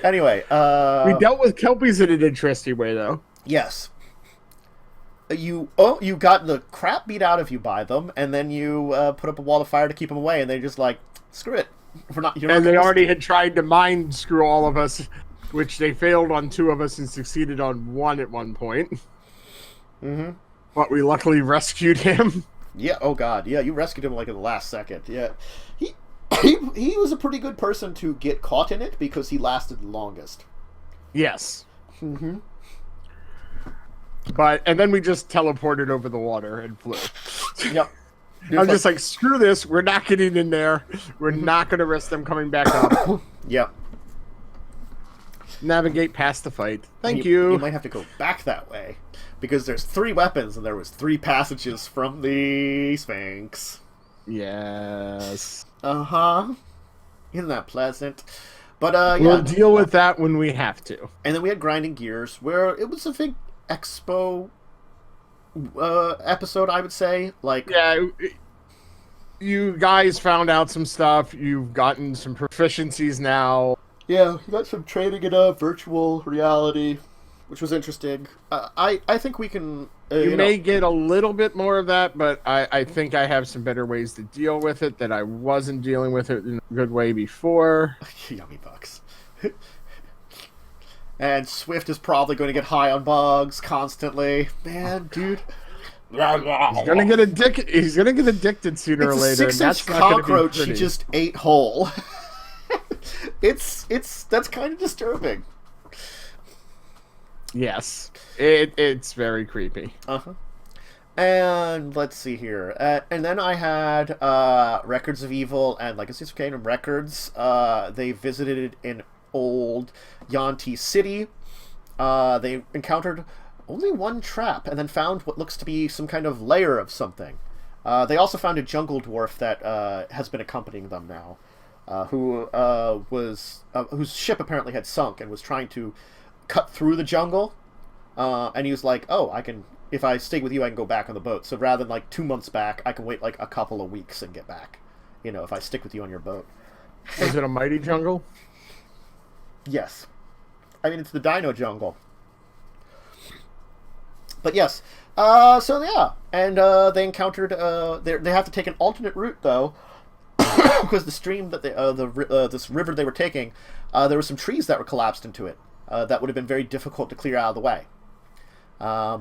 Anyway, we dealt with kelpies in an interesting way, though. Yes. You got the crap beat out of you by them, and then you put up a wall of fire to keep them away, and they just like, screw it. They already had tried to mind screw all of us, which they failed on 2 of us and succeeded on 1 at one point. Mm-hmm. But we luckily rescued him. Yeah. Oh God. Yeah. You rescued him like in the last second. Yeah. He was a pretty good person to get caught in it because he lasted the longest. Yes. Mm-hmm. And then we just teleported over the water and flew. Yep. I'm just like, screw this. We're not getting in there. We're not going to risk them coming back up. Yep. Navigate past the fight. Thank you. You might have to go back that way. because there's 3 weapons and there was 3 passages from the Sphinx. Yes. Uh-huh. Isn't that pleasant? But we'll deal with that when we have to. And then we had Grinding Gears, where it was a big expo episode, I would say. Like, yeah, you guys found out some stuff. You've gotten some proficiencies now. Yeah, you got some training in virtual reality, which was interesting. I think we can... you may get a little bit more of that, but I think I have some better ways to deal with it that I wasn't dealing with it in a good way before. Yummy bugs. And Swift is probably going to get high on bugs constantly. Man, dude. He's gonna get addicted sooner or later. It's a 6-inch cockroach he just ate whole. That's kind of disturbing. Yes, it's very creepy. Uh-huh. And let's see here. And then I had Records of Evil and Legacies of Kain Records. They visited an old Yanti city. They encountered only one trap and then found what looks to be some kind of layer of something. They also found a jungle dwarf that has been accompanying them now, whose ship apparently had sunk and was trying to cut through the jungle. And he was like, "Oh, if I stay with you, I can go back on the boat. So rather than 2 months back, I can wait a couple of weeks and get back. If I stick with you on your boat." Is it a mighty jungle? Yes. I mean, it's the Dino Jungle. But yes. So yeah. And they encountered... they have to take an alternate route, though. Because the stream that this river they were taking, there were some trees that were collapsed into it. That would have been very difficult to clear out of the way.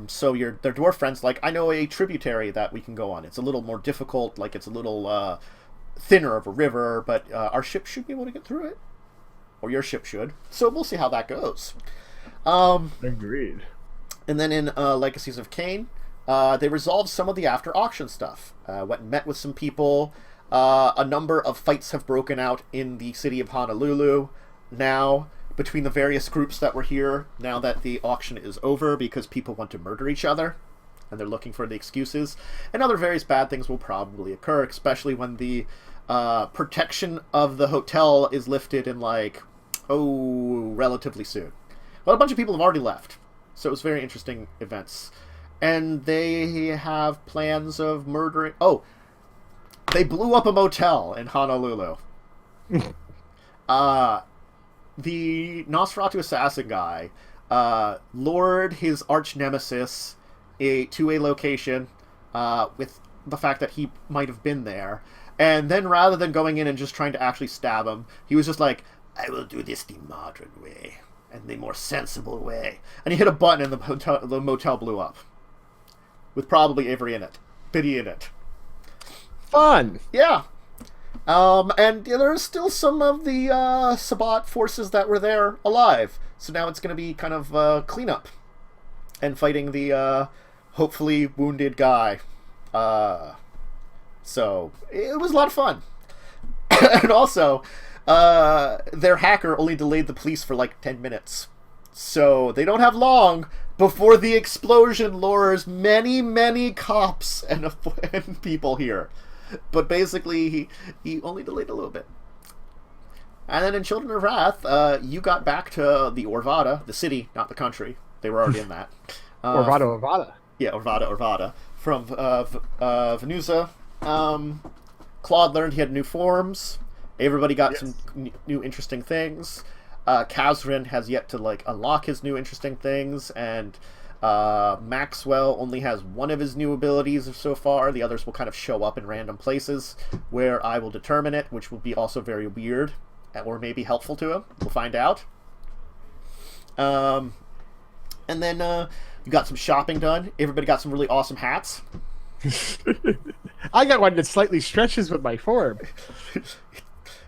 So their dwarf friend's like, "I know a tributary that we can go on. It's a little more difficult, it's a little thinner of a river, but our ship should be able to get through it. Or your ship should. So we'll see how that goes." Agreed. And then in Legacies of Kain, they resolved some of the after-auction stuff. Went and met with some people. A number of fights have broken out in the city of Honolulu now, between the various groups that were here, now that the auction is over, because people want to murder each other, and they're looking for the excuses. And other various bad things will probably occur, especially when the protection of the hotel is lifted in, relatively soon. Well, a bunch of people have already left, so it was very interesting events. And they have plans of murdering... Oh! They blew up a motel in Honolulu. The Nosferatu assassin guy lured his arch nemesis to a location with the fact that he might have been there. And then rather than going in and just trying to actually stab him, he was just like, "I will do this the modern way and the more sensible way." And he hit a button and the motel blew up. With probably Avery in it. Biddy in it. Fun! Yeah. And there's still some of the Sabbat forces that were there alive. So now it's going to be kind of cleanup. And fighting the hopefully wounded guy. So it was a lot of fun. And also, their hacker only delayed the police for 10 minutes. So they don't have long before the explosion lures many, many cops and people here. But basically, he only delayed a little bit. And then in Children of Wrath, you got back to the Orvada, the city, not the country. They were already in that. Orvada. Yeah, Orvada. From Venusa. Claude learned he had new forms. Everybody got some new interesting things. Kazrin has yet to unlock his new interesting things, and Maxwell only has one of his new abilities so far. The others will kind of show up in random places where I will determine it, which will be also very weird or maybe helpful to him. We'll find out. And then you got some shopping done. Everybody got some really awesome hats. I got one that slightly stretches with my form.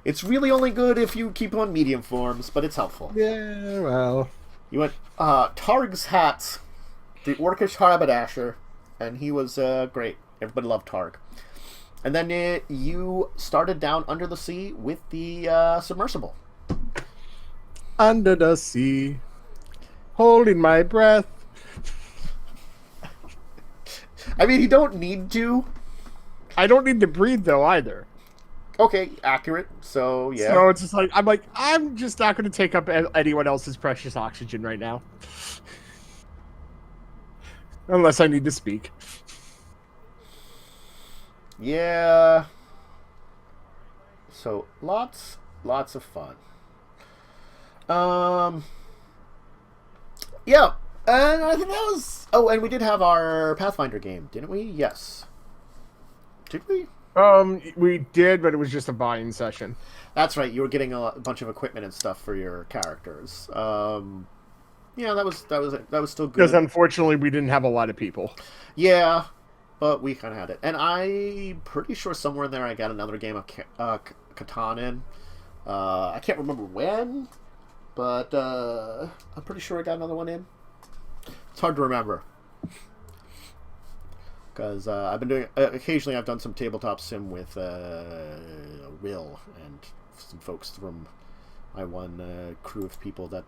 It's really only good if you keep on medium forms, but it's helpful. Yeah, well. You went Targ's hats, the Orcish Haberdasher, and he was great. Everybody loved Targ. And then you started down under the sea with the submersible. Under the sea, holding my breath. I mean, you don't need to. I don't need to breathe though either. Okay, accurate. So yeah. So it's just like I'm just not going to take up anyone else's precious oxygen right now, unless I need to speak. Yeah. So lots of fun. Yeah, and I think that was. Oh, and we did have our Pathfinder game, didn't we? Yes. Did we? We did, but it was just a buying session. That's right. You were getting a bunch of equipment and stuff for your characters. Yeah, that was still good. Because unfortunately, we didn't have a lot of people. Yeah, but we kind of had it, and I'm pretty sure somewhere in there I got another game of Catan in. I can't remember when, but I'm pretty sure I got another one in. It's hard to remember. Because I've been doing... occasionally I've done some tabletop sim with Will and some folks from my one crew of people that...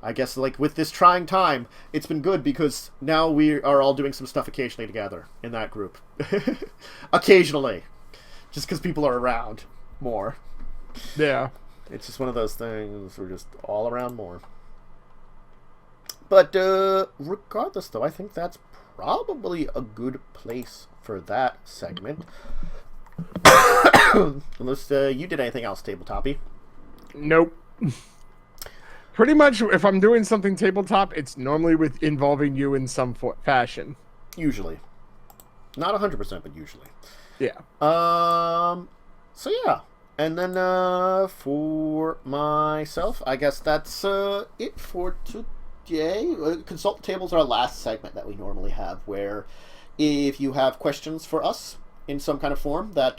I guess, like, with this trying time, it's been good because now we are all doing some stuff occasionally together in that group. Occasionally. Just because people are around more. Yeah. It's just one of those things. We're just all around more. But regardless, though, I think that's probably a good place for that segment. Unless you did anything else, Tabletopy. Nope. Pretty much, if I'm doing something tabletop, it's normally involving you in some fashion. Usually. Not 100%, but usually. Yeah. So yeah. And then for myself, I guess that's it for today. Consult Tables are our last segment that we normally have, where if you have questions for us in some kind of form that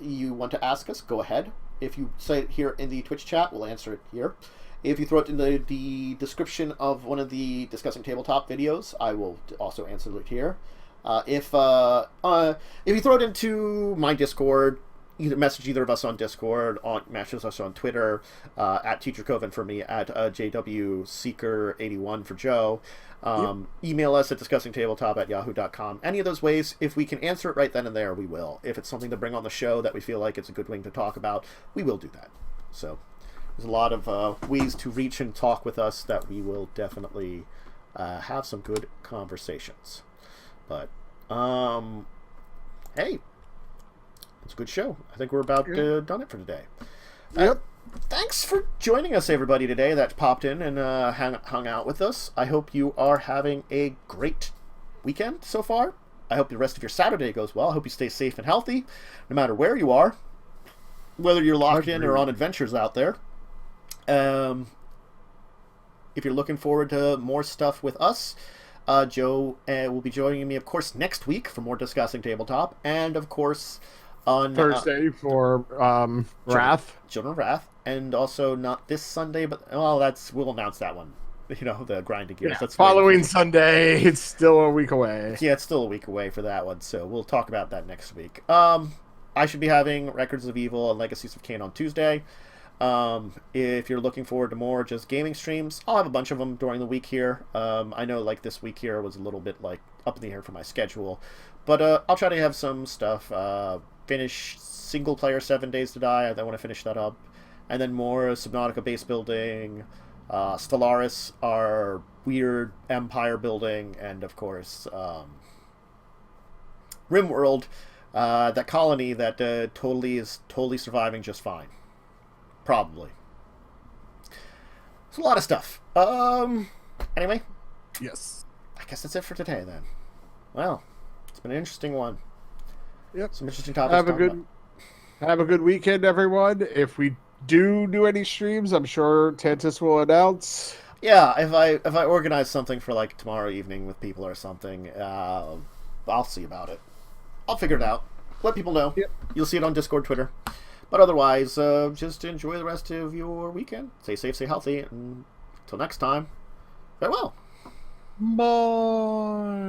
you want to ask us, go ahead. If you say it here in the Twitch chat, we'll answer it here. If you throw it in the description of one of the Discussing Tabletop videos, I will also answer it here. If you throw it into my Discord, either message either of us on Discord, message us on Twitter, at TeacherCoven for me, at JWSeeker81 for Joe. Email us at discussingtabletop@yahoo.com. Any of those ways, if we can answer it right then and there, we will. If it's something to bring on the show that we feel like it's a good thing to talk about, we will do that. So there's a lot of ways to reach and talk with us that we will definitely have some good conversations. But, hey, it's a good show. I think we're about done it for today. Yep. Thanks for joining us, everybody, today that popped in and hung out with us. I hope you are having a great weekend so far. I hope the rest of your Saturday goes well. I hope you stay safe and healthy, no matter where you are, whether you're locked in or on adventures out there. If you're looking forward to more stuff with us, Joe will be joining me, of course, next week for more Discussing Tabletop, and of course on Thursday for Wrath. Children of Wrath, and also not this Sunday, but we'll announce that one. You know, the grinding gears. Yeah, that's following Sunday. It's still a week away. Yeah, it's still a week away for that one, so we'll talk about that next week. I should be having Records of Evil and Legacies of Kain on Tuesday. If you're looking forward to more just gaming streams, I'll have a bunch of them during the week here. I know like this week here was a little bit like up in the air for my schedule, but I'll try to have some stuff. Finish single player 7 Days to Die. I want to finish that up, and then more Subnautica base building, Stellaris, our weird empire building, and of course RimWorld, that colony that is totally surviving just fine. Probably. It's a lot of stuff. Anyway. Yes. I guess that's it for today, then. Well, it's been an interesting one. Yep. Some interesting topics. Have a good weekend, everyone. If we do any streams, I'm sure Tantus will announce. Yeah, if I organize something for like tomorrow evening with people or something, I'll see about it. I'll figure it out. Let people know. Yep. You'll see it on Discord, Twitter. But otherwise, just enjoy the rest of your weekend. Stay safe, stay healthy, and until next time, farewell. Bye.